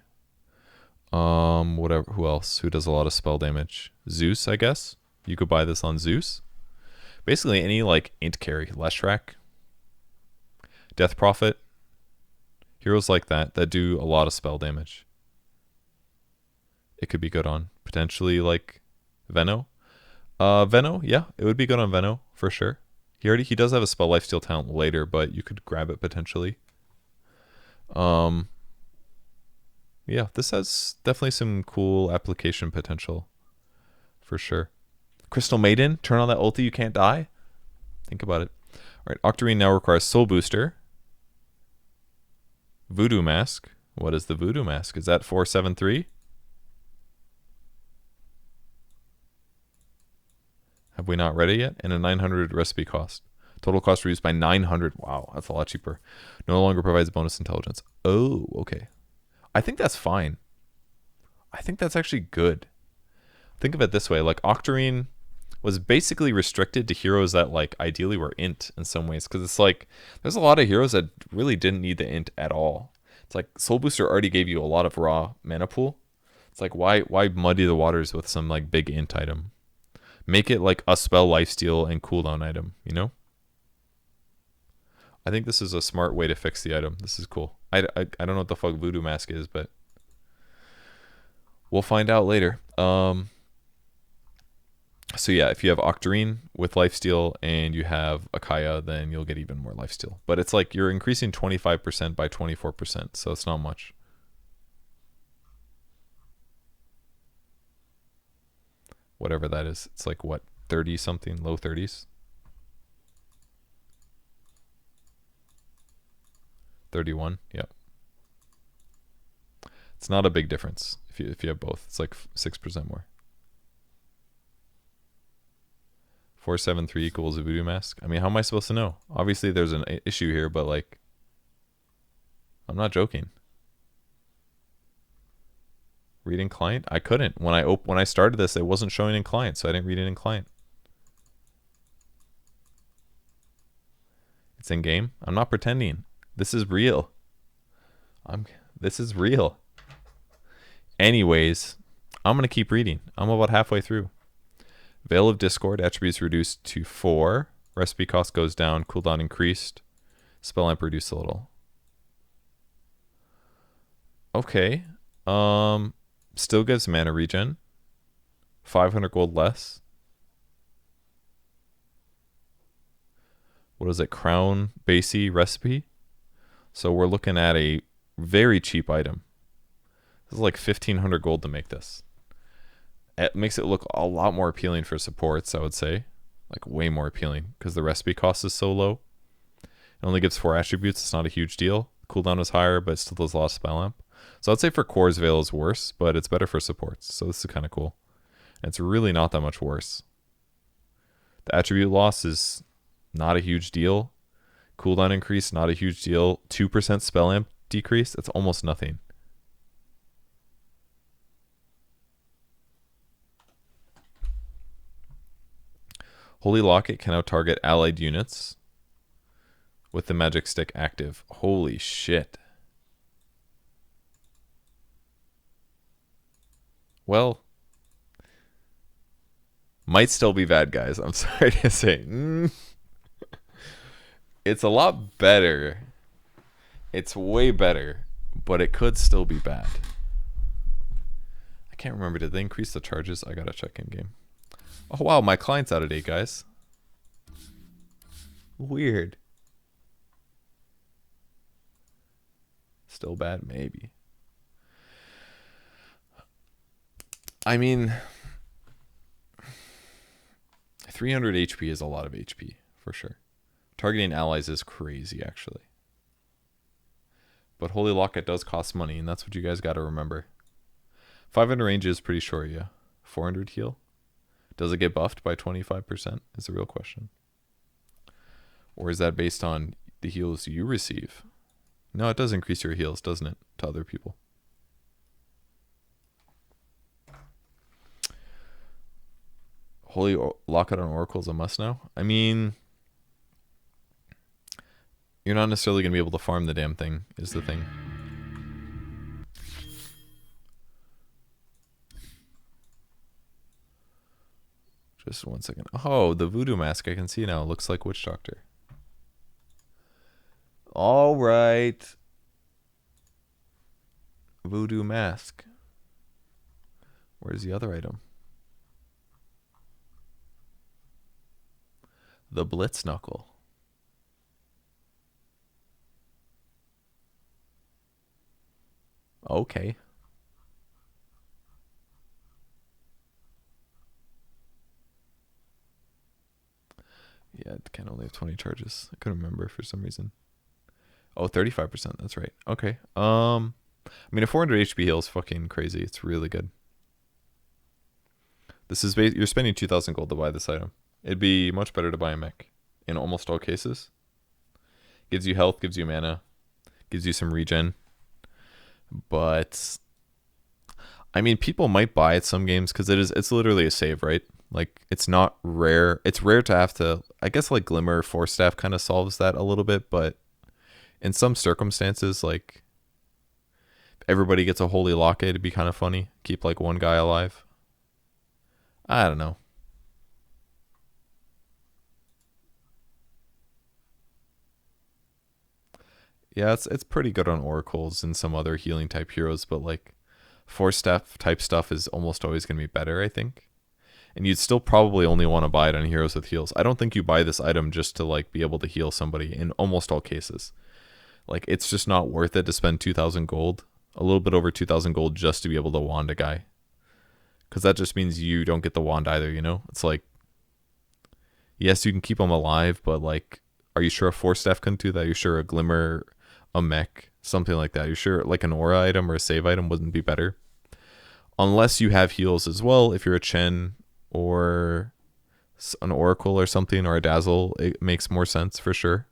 Whatever. Who else? Who does a lot of spell damage? Zeus, I guess. You could buy this on Zeus. Basically any like int carry, Leshrac, Death Prophet, heroes like that do a lot of spell damage. It could be good on potentially like Venno. Venno, yeah, it would be good on Venno for sure. He does have a spell lifesteal talent later, but you could grab it potentially. Yeah, this has definitely some cool application potential for sure. Crystal Maiden, turn on that ulti, you can't die. Think about it. All right, Octarine now requires Soul Booster. Voodoo Mask. What is the Voodoo Mask? Is that 473? Have we not read it yet? And a 900 recipe cost. Total cost reduced by 900. Wow, that's a lot cheaper. No longer provides bonus intelligence. Oh, okay. I think that's fine. I think that's actually good. Think of it this way. Like, Octarine was basically restricted to heroes that, like, ideally were int in some ways. Because it's like, there's a lot of heroes that really didn't need the int at all. It's like, Soul Booster already gave you a lot of raw mana pool. It's like, why muddy the waters with some, like, big int item? Make it like a spell lifesteal and cooldown item, you know? I think this is a smart way to fix the item. This is cool. I don't know what the fuck Voodoo Mask is, but we'll find out later. So yeah, if you have Octarine with lifesteal and you have Akaya, then you'll get even more lifesteal. But it's like you're increasing 25% by 24%, so it's not much. Whatever that is. It's like, what, 30 something, low 30s? 31, yep. It's not a big difference if you have both. It's like 6% more. 473 equals a Voodoo Mask. I mean, how am I supposed to know? Obviously, there's an issue here, but like, I'm not joking. Read in client? I couldn't. When I started this, it wasn't showing in client, so I didn't read it in client. It's in game. I'm not pretending. This is real. This is real. Anyways, I'm gonna keep reading. I'm about halfway through. Veil of Discord, attributes reduced to 4. Recipe cost goes down, cooldown increased. Spell amp reduced a little. Okay. Still gives mana regen. 500 gold less. What is it? Crown Basie recipe. So we're looking at a very cheap item. This is like 1,500 gold to make this. It makes it look a lot more appealing for supports, I would say. Like way more appealing because the recipe cost is so low. It only gives 4 attributes. It's not a huge deal. Cooldown is higher, but it still does a lot of spell amp. So I'd say for cores, Veil is worse, but it's better for supports. So this is kind of cool. And it's really not that much worse. The attribute loss is not a huge deal. Cooldown increase, not a huge deal. 2% spell amp decrease, it's almost nothing. Holy Locket can now target allied units with the magic stick active. Holy shit. Well, Might still be bad, guys. I'm sorry to say. It's a lot better. It's way better, but it could still be bad. I can't remember. Did they increase the charges? I gotta check in game. Oh wow, my client's out of date, guys. Weird. Still bad, maybe. I mean, 300 HP is a lot of HP for sure. Targeting allies is crazy, actually. But Holy Locket does cost money, and that's what you guys got to remember. 500 range is pretty short, yeah. 400 heal. Does it get buffed by 25% is the real question. Or is that based on the heals you receive? No, it does increase your heals, doesn't it, to other people? Holy Locket on Oracle is a must now? I mean, you're not necessarily going to be able to farm the damn thing, is the thing. Just 1 second. Oh, the voodoo mask I can see now. Looks like Witch Doctor. All right. Voodoo mask. Where's the other item? The Blitz Knuckle. Okay. Yeah, it can only have 20 charges. I couldn't remember for some reason. Oh, 35%. That's right. Okay. I mean, a 400 HP heal is fucking crazy. It's really good. This is you're spending 2,000 gold to buy this item. It'd be much better to buy a mech in almost all cases. Gives you health, gives you mana, gives you some regen. But I mean, people might buy it some games because it's literally a save, right? Like, it's not rare. It's rare to have to, I guess, like Glimmer Force Staff kind of solves that a little bit, but in some circumstances, like, everybody gets a Holy Locket, it'd be kind of funny. Keep like one guy alive. I don't know. Yeah, it's pretty good on Oracles and some other healing type heroes, but like Force Staff type stuff is almost always going to be better, I think. And you'd still probably only want to buy it on heroes with heals. I don't think you buy this item just to like be able to heal somebody in almost all cases. Like, it's just not worth it to spend 2,000 gold, a little bit over 2,000 gold just to be able to wand a guy. Because that just means you don't get the wand either, you know? It's like, yes, you can keep them alive, but like, are you sure a Force Staff couldn't do that? Are you sure a Glimmer, a mech, something like that? Are you sure like an aura item or a save item wouldn't be better? Unless you have heals as well, if you're a Chen or an Oracle or something, or a Dazzle, it makes more sense for sure.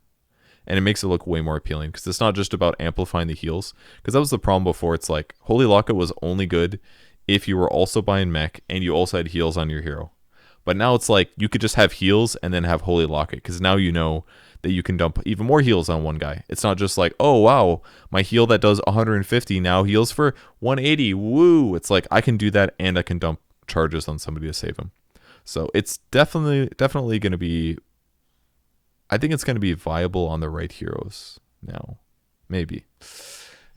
And it makes it look way more appealing because it's not just about amplifying the heals. Because that was the problem before. It's like Holy Locket was only good if you were also buying mech and you also had heals on your hero. But now it's like you could just have heals and then have Holy Locket, because now you know that you can dump even more heals on one guy. It's not just like, oh wow, my heal that does 150 now heals for 180. Woo! It's like I can do that and I can dump charges on somebody to save him. So it's definitely going to be, I think it's going to be viable on the right heroes now. Maybe.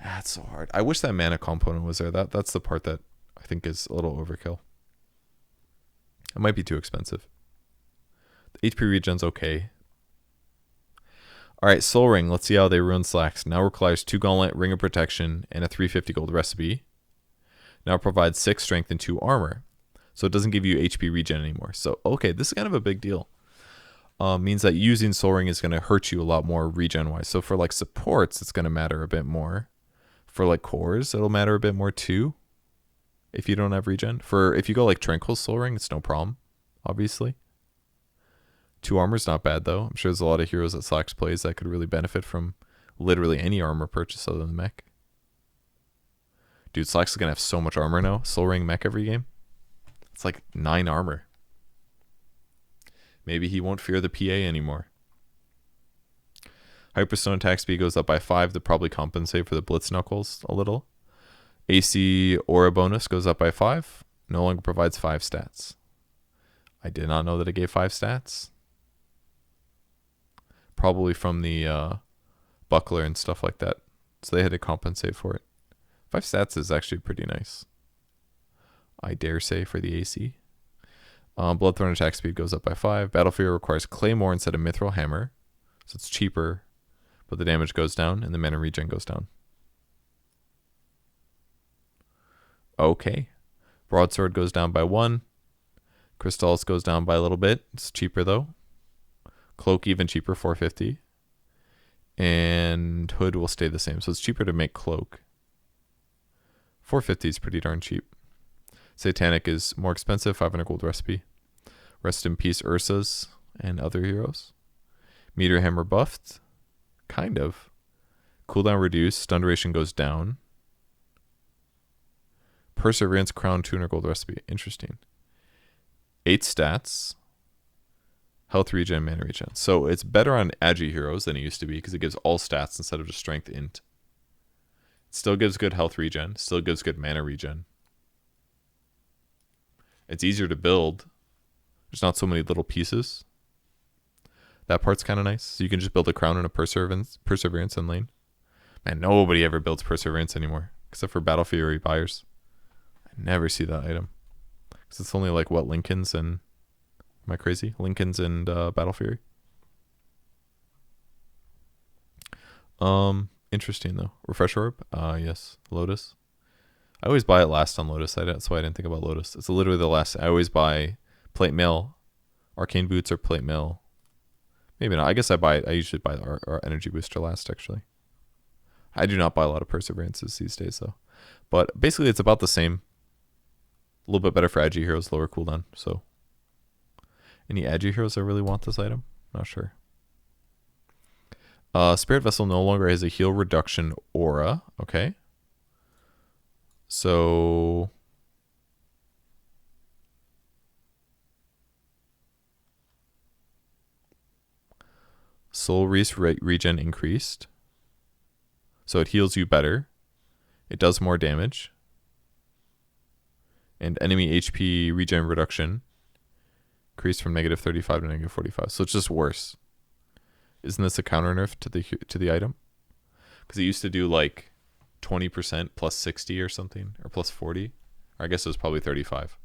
That's so hard. I wish that mana component was there. That's the part that I think is a little overkill. It might be too expensive. The HP regen's okay. Alright, Soul Ring. Let's see how they ruin Slacks. Now requires 2 Gauntlet, Ring of Protection, and a 350 gold recipe. Now it provides 6 strength and 2 armor. So it doesn't give you HP regen anymore. So, okay, this is kind of a big deal. Means that using Soul Ring is going to hurt you a lot more regen-wise. So for like supports, it's going to matter a bit more. For like cores, it'll matter a bit more too. If you don't have regen. If you go like Tranquil Soul Ring, it's no problem, obviously. 2 armor's not bad though. I'm sure there's a lot of heroes that Slacks plays that could really benefit from literally any armor purchase other than mech. Dude, Slacks is going to have so much armor now. Soul Ring mech every game. It's like 9 armor. Maybe he won't fear the PA anymore. Hyperstone attack speed goes up by 5 to probably compensate for the Blitz Knuckles a little. AC Aura bonus goes up by 5. No longer provides 5 stats. I did not know that it gave 5 stats. Probably from the buckler and stuff like that. So they had to compensate for it. 5 stats is actually pretty nice, I dare say, for the AC. Bloodthorn attack speed goes up by 5. Battle Fury requires Claymore instead of Mithril Hammer. So it's cheaper, but the damage goes down and the mana regen goes down. Okay. Broadsword goes down by 1. Crystallis goes down by a little bit. It's cheaper though. Cloak even cheaper, 450. And Hood will stay the same. So it's cheaper to make Cloak. 450 is pretty darn cheap. Satanic is more expensive, 500 gold recipe. Rest in peace Ursa's and other heroes. Meteor Hammer buffed. Kind of. Cooldown reduced. Stun duration goes down. Perseverance Crown 200 gold recipe. Interesting. 8 stats. Health regen, mana regen. So it's better on agi heroes than it used to be because it gives all stats instead of just strength int. It still gives good health regen. Still gives good mana regen. It's easier to build. There's not so many little pieces. That part's kind of nice. So you can just build a crown and a perseverance in lane. Man, nobody ever builds perseverance anymore. Except for Battle Fury buyers. I never see that item. Because it's only like, what, Lincolns and... Am I crazy? Lincolns and Battle Fury. Interesting though. Refresh Orb? Yes. Lotus. I always buy it last on Lotus. That's why I didn't think about Lotus. It's literally the last. I always buy Plate Mail, Arcane Boots, or Plate Mail. Maybe not. I guess I usually buy our Energy Booster last, actually. I do not buy a lot of Perseverances these days, though. But basically, it's about the same. A little bit better for Agi heroes, lower cooldown. So, any Agi heroes that really want this item? Not sure. Spirit Vessel no longer has a heal reduction aura. Okay. So... Soul regen increased. So it heals you better. It does more damage. And enemy HP regen reduction increased from -35 to -45. So it's just worse. Isn't this a counter nerf to the item? Because it used to do like 20% plus 60 or something, or plus 40. Or I guess it was probably 35.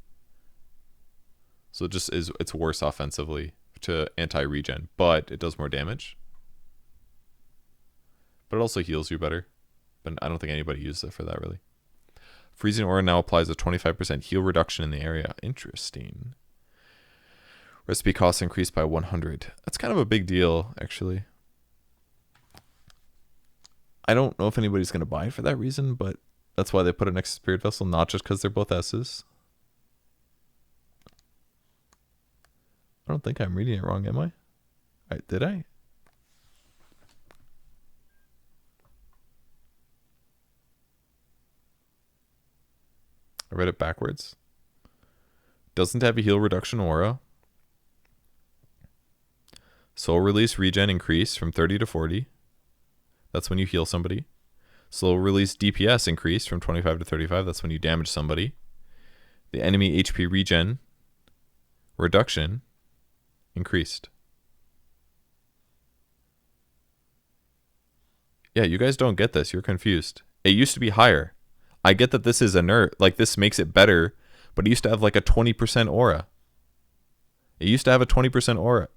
So it just is. It's worse offensively to anti-regen, but it does more damage. But it also heals you better. But I don't think anybody uses it for that, really. Freezing Aura now applies a 25% heal reduction in the area. Interesting. Recipe costs increased by 100. That's kind of a big deal, actually. I don't know if anybody's going to buy it for that reason, but that's why they put it next to Spirit Vessel, not just because they're both S's. I don't think I'm reading it wrong, am I? Did I? I read it backwards. Doesn't have a heal reduction aura. Soul release regen increase from 30 to 40. That's when you heal somebody. Soul release DPS increase from 25 to 35. That's when you damage somebody. The enemy HP regen reduction increased. Yeah, you guys don't get this. You're confused. It used to be higher. I get that this is a nerf. Like, this makes it better, but it used to have like a 20% aura. It used to have a 20% aura.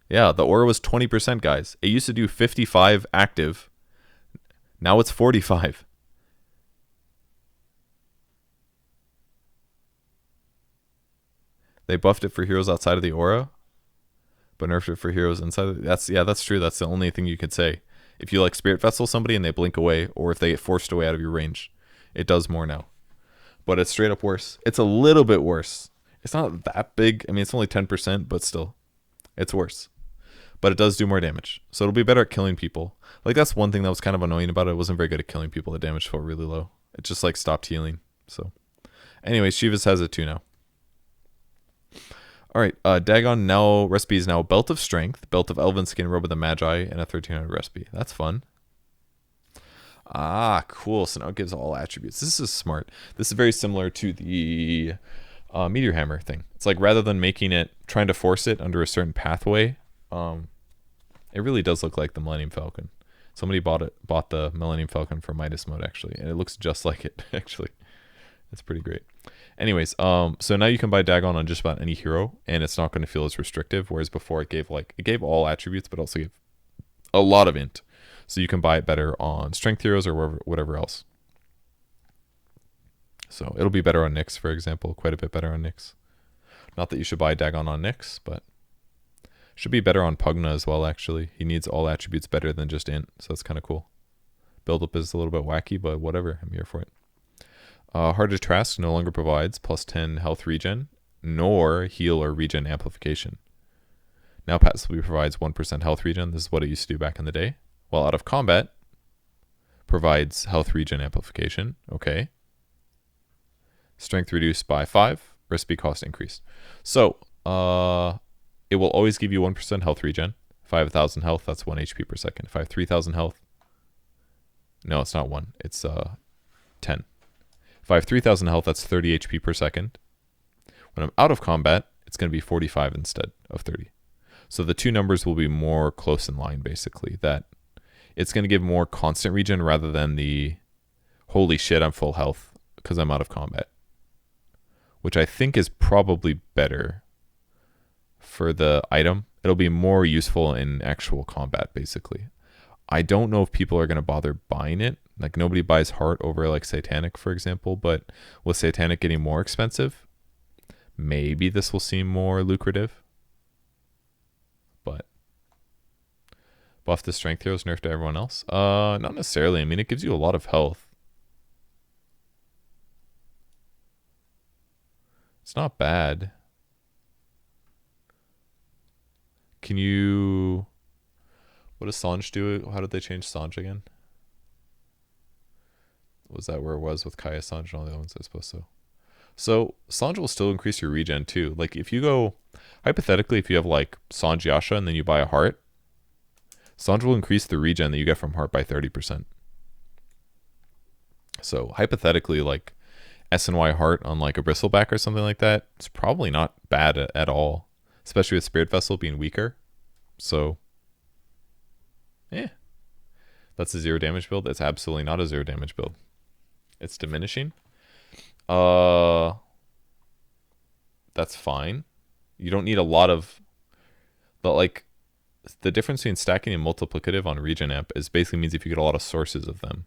Yeah, the aura was 20%, guys. It used to do 55 active. Now it's 45. They buffed it for heroes outside of the aura, but nerfed it for heroes inside. That's true. That's the only thing you could say. If you like Spirit Vessel somebody and they blink away, or if they get forced away out of your range, it does more now. But it's straight up worse. It's a little bit worse. It's not that big. I mean, it's only 10%, but still, it's worse. But it does do more damage. So it'll be better at killing people. Like, that's one thing that was kind of annoying about it. It wasn't very good at killing people. The damage felt really low. It just, like, stopped healing. So, anyways, Shivas has it too now. Alright, Dagon now recipe is now Belt of Strength, Belt of Elven Skin, Robe of the Magi, and a 1300 recipe. That's fun. Ah, cool. So now it gives all attributes. This is smart. This is very similar to the meteor hammer thing. It's like rather than making it trying to force it under a certain pathway, it really does look like the Millennium Falcon. Somebody bought the Millennium Falcon for Midas mode actually, and it looks just like it actually. It's pretty great. Anyways, so now you can buy Dagon on just about any hero, and it's not going to feel as restrictive. Whereas before it gave all attributes, but also gave a lot of int. So you can buy it better on strength heroes or whatever else. So it'll be better on Nyx, for example, quite a bit better on Nyx. Not that you should buy Dagon on Nyx, but should be better on Pugna as well, actually. He needs all attributes better than just int, so that's kind of cool. Build-up is a little bit wacky, but whatever, I'm here for it. Heart of Trask no longer provides plus 10 health regen, nor heal or regen amplification. Now passively provides 1% health regen. This is what it used to do back in the day. While out of combat, provides health regen amplification. Okay. Strength reduced by 5. Recipe cost increased. So, it will always give you 1% health regen. 5,000 health, that's 1 HP per second. If I have 3,000 health, no, it's not 1. It's 10. If I have 3,000 health, that's 30 HP per second. When I'm out of combat, it's going to be 45 instead of 30. So the two numbers will be more close in line, basically. That it's going to give more constant regen rather than the holy shit, I'm full health because I'm out of combat. Which I think is probably better for the item. It'll be more useful in actual combat, basically. I don't know if people are going to bother buying it. Like, nobody buys Heart over, like, Satanic, for example. But with Satanic getting more expensive, maybe this will seem more lucrative. But buff to strength heroes, nerf to everyone else? Not necessarily. I mean, it gives you a lot of health. It's not bad. Can you... What does Sange do? How did they change Sange again? Was that where it was with Kaya Sange and all the other ones, I suppose so. So Sange will still increase your regen too. Like if you go, hypothetically, if you have like Sange Yasha and then you buy a Heart, Sange will increase the regen that you get from Heart by 30%. So hypothetically, like SNY Heart on like a Bristleback or something like that, it's probably not bad at all. Especially with Spirit Vessel being weaker. So, yeah. That's a 0 damage build. It's absolutely not a 0 damage build. It's diminishing. That's fine. You don't need a lot of... But like, the difference between stacking and multiplicative on regen amp is basically means if you get a lot of sources of them.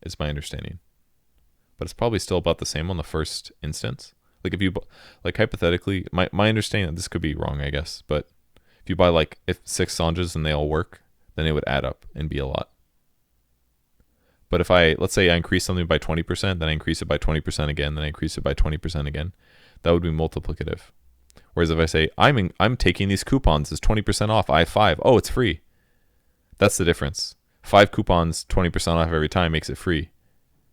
Is my understanding. But it's probably still about the same on the first instance. Like if you, like hypothetically, my understanding, this could be wrong, I guess, but if you buy like 6 Sanges and they all work, then it would add up and be a lot. But if let's say I increase something by 20%, then I increase it by 20% again, then I increase it by 20% again, that would be multiplicative. Whereas if I say, I'm taking these coupons as 20% off, I have 5, oh, it's free. That's the difference. 5 coupons, 20% off every time makes it free.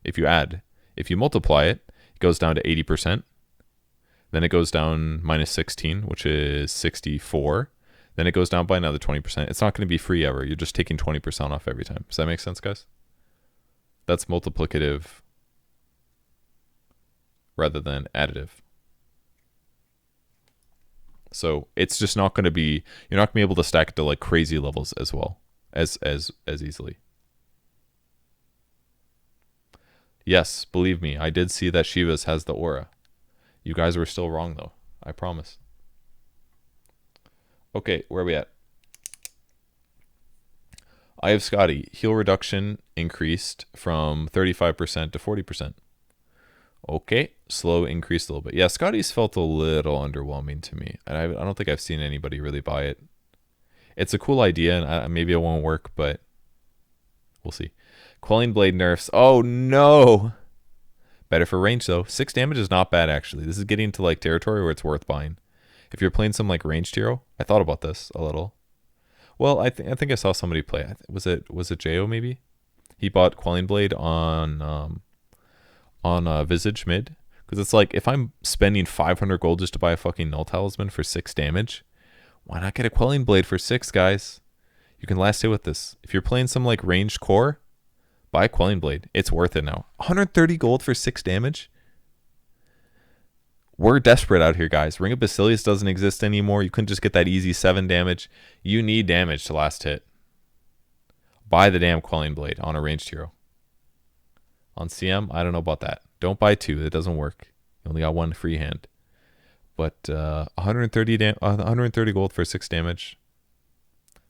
If you add. If you multiply it, it goes down to 80%. Then it goes down minus 16, which is 64. Then it goes down by another 20%. It's not going to be free ever. You're just taking 20% off every time. Does that make sense, guys? That's multiplicative rather than additive. So it's just not going to be, you're not going to be able to stack it to like crazy levels as well as easily. Yes, believe me, I did see that Shiva's has the aura. You guys were still wrong though, I promise. Okay, where are we at? I have Scotty. Heal reduction increased from 35% to 40%. Okay, slow increased a little bit. Yeah, Scotty's felt a little underwhelming to me. And I don't think I've seen anybody really buy it. It's a cool idea, and maybe it won't work, but we'll see. Quelling Blade nerfs. Oh, no! Better for range, though. 6 damage is not bad, actually. This is getting into like territory where it's worth buying. If you're playing some like ranged hero, I thought about this a little. Well, I think I saw somebody play. Was it Jo maybe? He bought Quelling Blade on Visage mid, because it's like if I'm spending 500 gold just to buy a fucking Null Talisman for 6 damage, why not get a Quelling Blade for 6, guys? You can last hit with this. If you're playing some like ranged core, buy Quelling Blade. It's worth it now. 130 gold for 6 damage. We're desperate out here, guys. Ring of Basilius doesn't exist anymore. You couldn't just get that easy 7 damage. You need damage to last hit. Buy the damn Quelling Blade on a ranged hero. On CM, I don't know about that. Don't buy 2. It doesn't work. You only got 1 free hand. But 130 gold for 6 damage.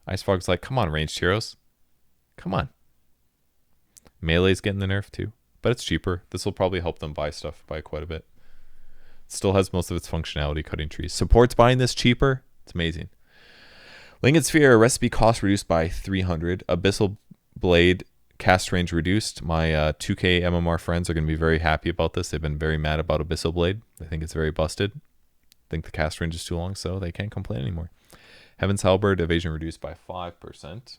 Ice Fog's like, come on, ranged heroes. Come on. Melee's getting the nerf too. But it's cheaper. This will probably help them buy stuff by quite a bit. It still has most of its functionality, cutting trees. Support's buying this cheaper. It's amazing. Linked Sphere, recipe cost reduced by 300. Abyssal Blade, cast range reduced. My 2K MMR friends are going to be very happy about this. They've been very mad about Abyssal Blade. They think it's very busted. Think the cast range is too long, so they can't complain anymore. Heaven's Halberd, evasion reduced by 5%.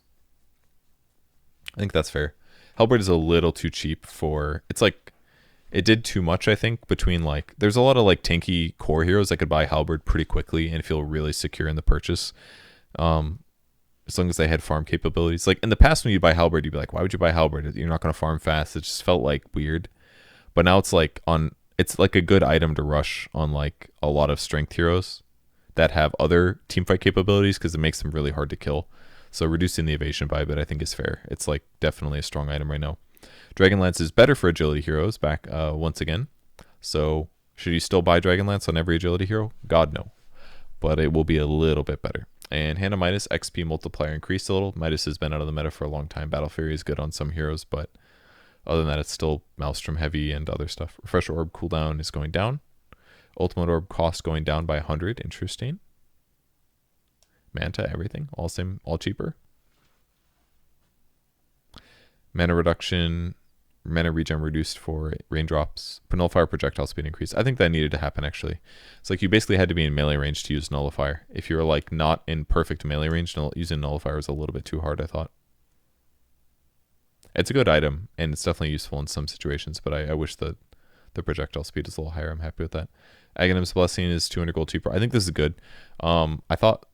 I think that's fair. Halberd is a little too cheap for... It's like... It did too much, I think, between like... There's a lot of like tanky core heroes that could buy Halberd pretty quickly and feel really secure in the purchase. As long as they had farm capabilities. Like in the past when you buy Halberd, you'd be like, why would you buy Halberd? You're not going to farm fast. It just felt like weird. But now it's like on... It's like a good item to rush on like a lot of strength heroes that have other teamfight capabilities because it makes them really hard to kill. So reducing the evasion by a bit I think is fair. It's like definitely a strong item right now. Dragonlance is better for agility heroes back once again. So should you still buy Dragonlance on every agility hero? God no. But it will be a little bit better. And Hand of Midas, XP multiplier increased a little. Midas has been out of the meta for a long time. Battle Fury is good on some heroes, but other than that, it's still Maelstrom heavy and other stuff. Refresher Orb cooldown is going down. Ultimate Orb cost going down by 100. Interesting. Manta, everything. All same, all cheaper. Mana reduction. Mana regen reduced for raindrops. Nullifier projectile speed increase. I think that needed to happen, actually. It's like you basically had to be in melee range to use Nullifier. If you were like not in perfect melee range, using Nullifier was a little bit too hard, I thought. It's a good item, and it's definitely useful in some situations, but I wish that the projectile speed is a little higher. I'm happy with that. Aghanim's Blessing is 200 gold cheaper. I think this is good. I thought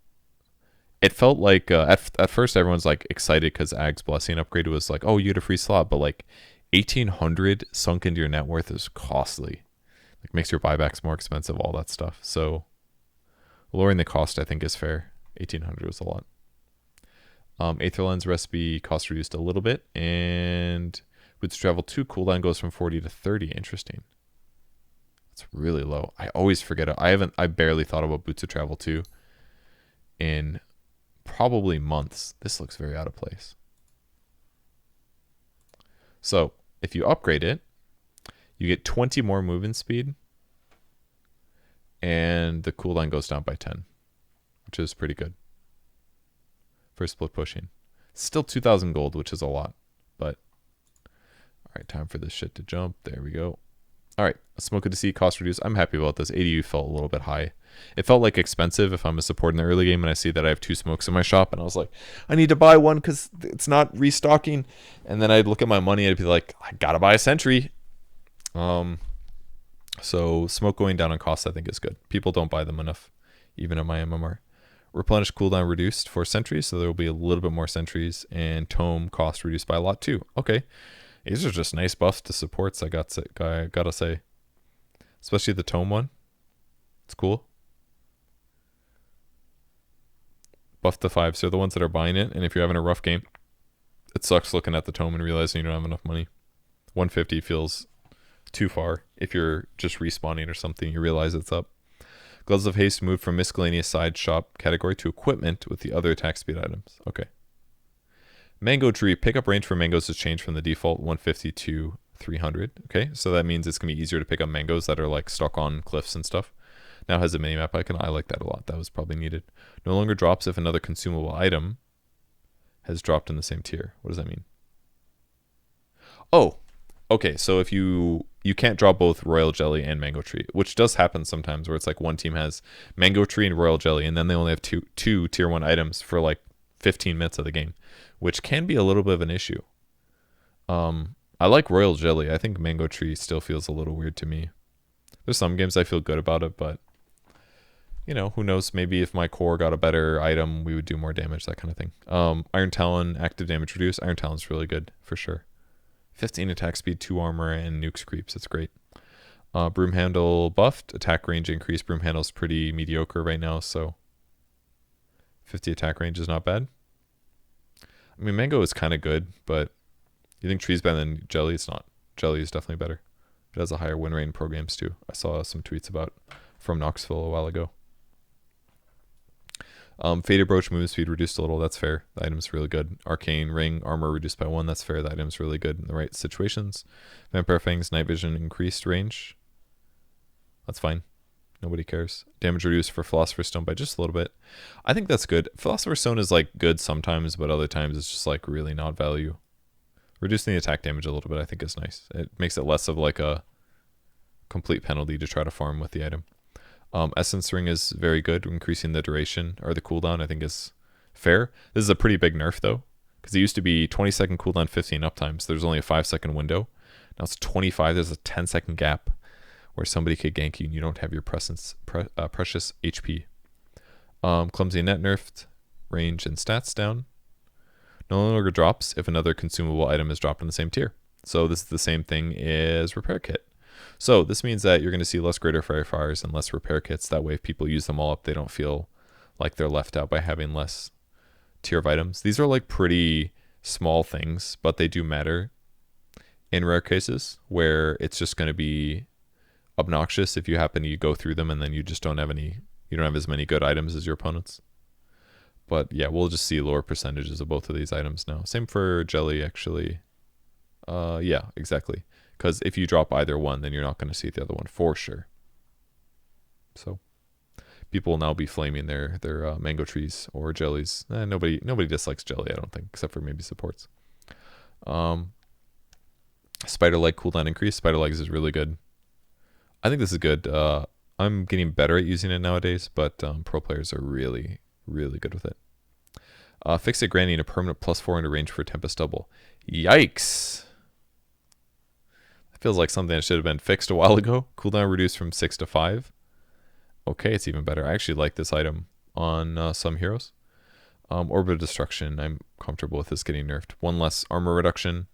it felt like at first everyone's like excited because Ag's Blessing upgrade was like, oh, you get a free slot, but like 1,800 sunk into your net worth is costly. Like makes your buybacks more expensive, all that stuff. So lowering the cost I think is fair. 1,800 was a lot. Aetherlens recipe cost reduced a little bit, and Boots of Travel 2 cooldown goes from 40 to 30. Interesting. It's really low. I always forget it. I barely thought about Boots of Travel 2 in probably months. This looks very out of place. So if you upgrade it, you get 20 more movement speed, and the cooldown goes down by 10, which is pretty good for split pushing. Still 2,000 gold, which is a lot, but all right, time for this shit to jump. There we go. All right, Smoke of the Sea cost reduced. I'm happy about this. ADU felt a little bit high. It felt like expensive if I'm a support in the early game and I see that I have 2 smokes in my shop, and I was like, I need to buy one because it's not restocking. And then I'd look at my money and I'd be like, I gotta buy a sentry. So smoke going down on cost I think is good. People don't buy them enough, even at my MMR. Replenish cooldown reduced for sentries, so there will be a little bit more sentries, and tome cost reduced by a lot too. Okay, these are just nice buffs to supports. I gotta say, especially the tome one. It's cool. Buff to 5s. They're the ones that are buying it, and if you're having a rough game, it sucks looking at the tome and realizing you don't have enough money. 150 feels too far. If you're just respawning or something, you realize it's up. Gloves of Haste moved from miscellaneous side shop category to equipment with the other attack speed items. Okay. Mango Tree. Pickup range for mangoes has changed from the default 150 to 300. Okay, so that means it's going to be easier to pick up mangoes that are like stuck on cliffs and stuff. Now has a minimap icon. I like that a lot. That was probably needed. No longer drops if another consumable item has dropped in the same tier. What does that mean? Oh, okay, so if you can't draw both Royal Jelly and Mango Tree, which does happen sometimes where it's like one team has Mango Tree and Royal Jelly, and then they only have two tier 1 items for like 15 minutes of the game, which can be a little bit of an issue. I like Royal Jelly. I think Mango Tree still feels a little weird to me. There's some games I feel good about it, but you know, who knows? Maybe if my core got a better item, we would do more damage, that kind of thing. Iron Talon, active damage reduced. Iron Talon's really good, for sure. 15 attack speed, 2 armor, and nukes creeps. It's great. Broom handle buffed, attack range increased. Broom handle's pretty mediocre right now, so 50 attack range is not bad. I mean, mango is kind of good, but you think tree's better than jelly? It's not. Jelly is definitely better. It has a higher win rate in pro games too. I saw some tweets about from Knoxville a while ago. Faded Brooch movement speed reduced a little. That's fair. The item's really good. Arcane Ring armor reduced by 1. That's fair. The item's really good in the right situations. Vampire Fangs night vision increased range. That's fine. Nobody cares. Damage reduced for Philosopher's Stone by just a little bit. I think that's good. Philosopher's Stone is like good sometimes, but other times it's just like really not value. Reducing the attack damage a little bit I think is nice. It makes it less of like a complete penalty to try to farm with the item. Essence Ring is very good. Increasing the duration or the cooldown I think is fair. This is a pretty big nerf though, because it used to be 20-second cooldown, 15 uptime. So there's only a 5-second window. Now it's 25. There's a 10-second gap where somebody could gank you and you don't have your precious HP. Clumsy net nerfed. Range and stats down. No longer drops if another consumable item is dropped in the same tier. So this is the same thing as Repair Kit. So this means that you're going to see less Greater Fairy Fires and less Repair Kits. That way if people use them all up, they don't feel like they're left out by having less tier of items. These are like pretty small things, but they do matter in rare cases where it's just going to be obnoxious if you happen to go through them and then you just don't have as many good items as your opponents. But yeah, we'll just see lower percentages of both of these items now. Same for jelly actually. Yeah, exactly. Because if you drop either one, then you're not going to see the other one for sure. So people will now be flaming their mango trees or jellies. Nobody dislikes jelly, I don't think, except for maybe supports. Spider Leg cooldown increase. Spider Legs is really good. I think this is good. I'm getting better at using it nowadays, but pro players are really, really good with it. Fix it granting a permanent +4 into range for Tempest Double. Yikes! That feels like something that should have been fixed a while ago. Cooldown reduced from 6 to 5. Okay, it's even better. I actually like this item on some heroes. Orb of Destruction, I'm comfortable with this getting nerfed. 1 less armor reduction,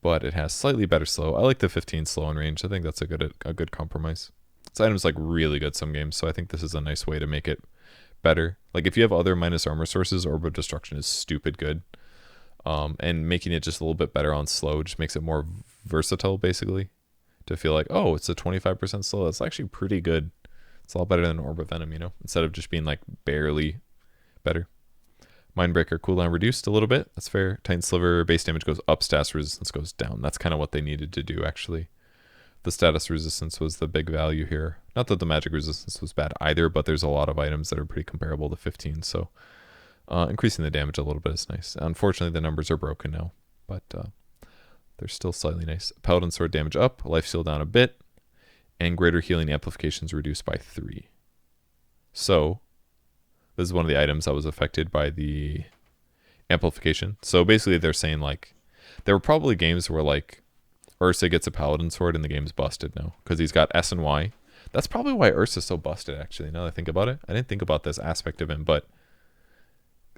but it has slightly better slow. I like the 15 slow in range. I think that's a good compromise. This item's like really good some games, so I think this is a nice way to make it better. Like if you have other minus armor sources, Orb of Destruction is stupid good. And making it just a little bit better on slow just makes it more versatile basically. To feel like, oh, it's a 25% slow. That's actually pretty good. It's a lot better than Orb of Venom, instead of just being like barely better. Mindbreaker cooldown reduced a little bit. That's fair. Titan Sliver base damage goes up, status resistance goes down. That's kind of what they needed to do actually. The status resistance was the big value here. Not that the magic resistance was bad either, but there's a lot of items that are pretty comparable to 15. So increasing the damage a little bit is nice. Unfortunately, the numbers are broken now, but they're still slightly nice. Paladin Sword damage up, lifesteal down a bit, and greater healing amplifications reduced by 3. So this is one of the items that was affected by the amplification. So basically they're saying like, there were probably games where like Ursa gets a Paladin Sword and the game's busted now because he's got S and Y. That's probably why Ursa's so busted actually, now that I think about it. I didn't think about this aspect of him, but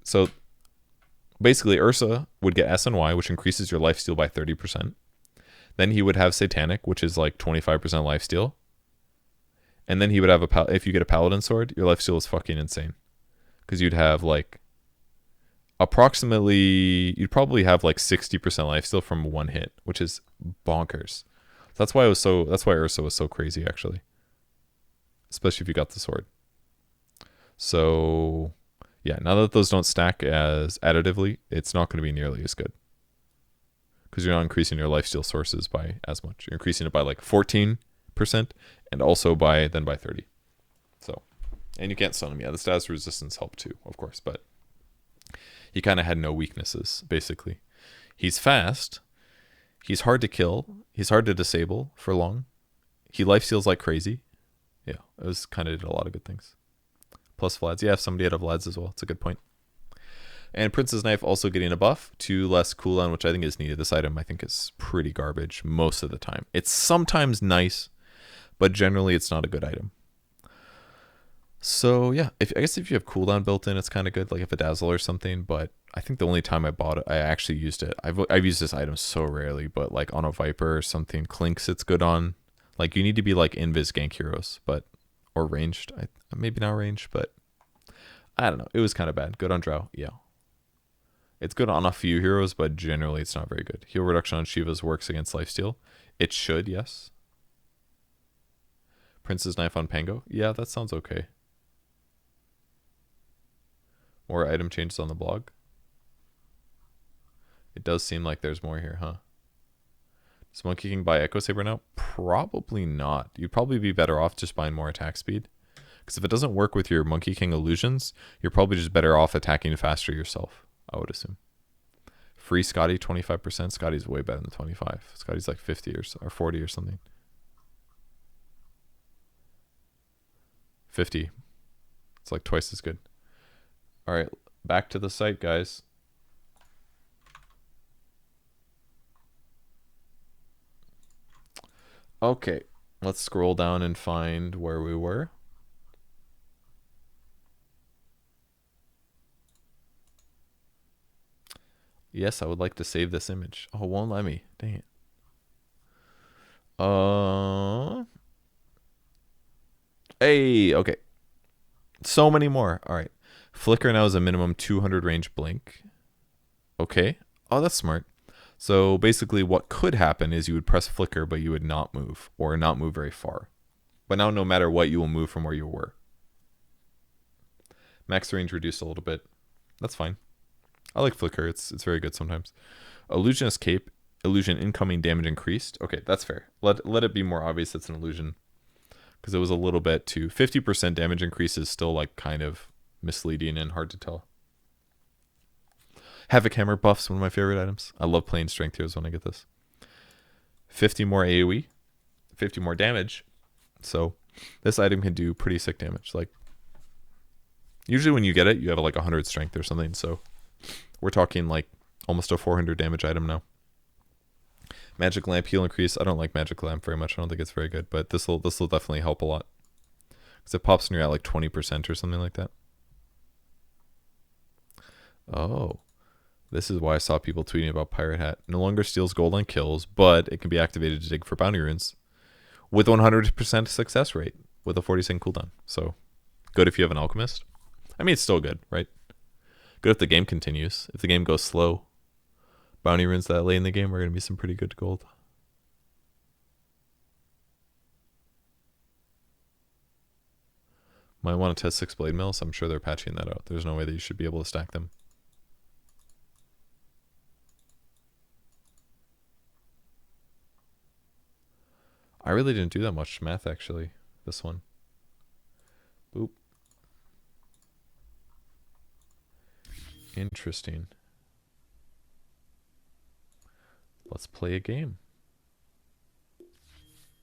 so basically Ursa would get S and Y, which increases your lifesteal by 30%. Then he would have Satanic, which is like 25% lifesteal. And then he would have if you get a Paladin Sword, your lifesteal is fucking insane. Because you'd have like you'd probably have like 60% lifesteal from one hit, which is bonkers. That's why Ursa was so crazy actually. Especially if you got the sword. So yeah, now that those don't stack as additively, it's not going to be nearly as good. Because you're not increasing your lifesteal sources by as much. You're increasing it by like 14% and also by 30. So, and you can't stun him. Yeah, the status resistance helped too, of course, but he kind of had no weaknesses, basically. He's fast. He's hard to kill. He's hard to disable for long. He lifesteals like crazy. Yeah, it was kind of did a lot of good things. Plus Vlads. Yeah, if somebody had a Vlads as well. It's a good point. And Prince's Knife also getting a buff to less cooldown, which I think is needed. This item I think is pretty garbage most of the time. It's sometimes nice, but generally it's not a good item. So yeah, I guess if you have cooldown built in, it's kind of good, like if a Dazzle or something. But I think the only time I bought it, I actually used it. I've used this item so rarely, but like on a Viper or something, Clinks it's good on. Like you need to be like invis gank heroes, but or ranged. Maybe not ranged, but I don't know. It was kind of bad. Good on Drow. Yeah. It's good on a few heroes, but generally it's not very good. Heal reduction on Shivas works against lifesteal. It should, yes. Prince's Knife on Pango. Yeah, that sounds okay. More item changes on the blog. It does seem like there's more here, huh? Does Monkey King buy Echo Saber now? Probably not. You'd probably be better off just buying more attack speed. Because if it doesn't work with your Monkey King illusions, you're probably just better off attacking faster yourself, I would assume. Free Scotty 25%. Scotty's way better than 25. Scotty's like 50 or 40 or something. 50. It's like twice as good. All right, back to the site, guys. Okay, let's scroll down and find where we were. Yes, I would like to save this image. Oh, it won't let me. Dang it. Hey, okay. So many more. All right. Flicker now is a minimum 200 range blink. Okay. Oh, that's smart. So basically what could happen is you would press flicker, but you would not move or not move very far. But now no matter what, you will move from where you were. Max range reduced a little bit. That's fine. I like flicker. It's very good sometimes. Illusion escape. Illusion incoming damage increased. Okay, that's fair. Let it be more obvious it's an illusion. Because it was a little bit too. 50% damage increase is still like kind of misleading and hard to tell. Havoc Hammer buffs, one of my favorite items. I love playing strength heroes when I get this. 50 more AoE. 50 more damage. So this item can do pretty sick damage. Like usually when you get it, you have like 100 strength or something. So we're talking like almost a 400 damage item now. Magic Lamp heal increase. I don't like Magic Lamp very much. I don't think it's very good, but this will definitely help a lot. Because it pops when you're at like 20% or something like that. Oh. This is why I saw people tweeting about Pirate Hat. No longer steals gold on kills, but it can be activated to dig for bounty runes with 100% success rate with a 40-second cooldown. So good if you have an alchemist. I mean, it's still good, right? Good if the game continues. If the game goes slow, bounty runes that late in the game are going to be some pretty good gold. Might want to test 6 blade mills. I'm sure they're patching that out. There's no way that you should be able to stack them. I really didn't do that much math, actually, this one. Boop. Interesting. Let's play a game.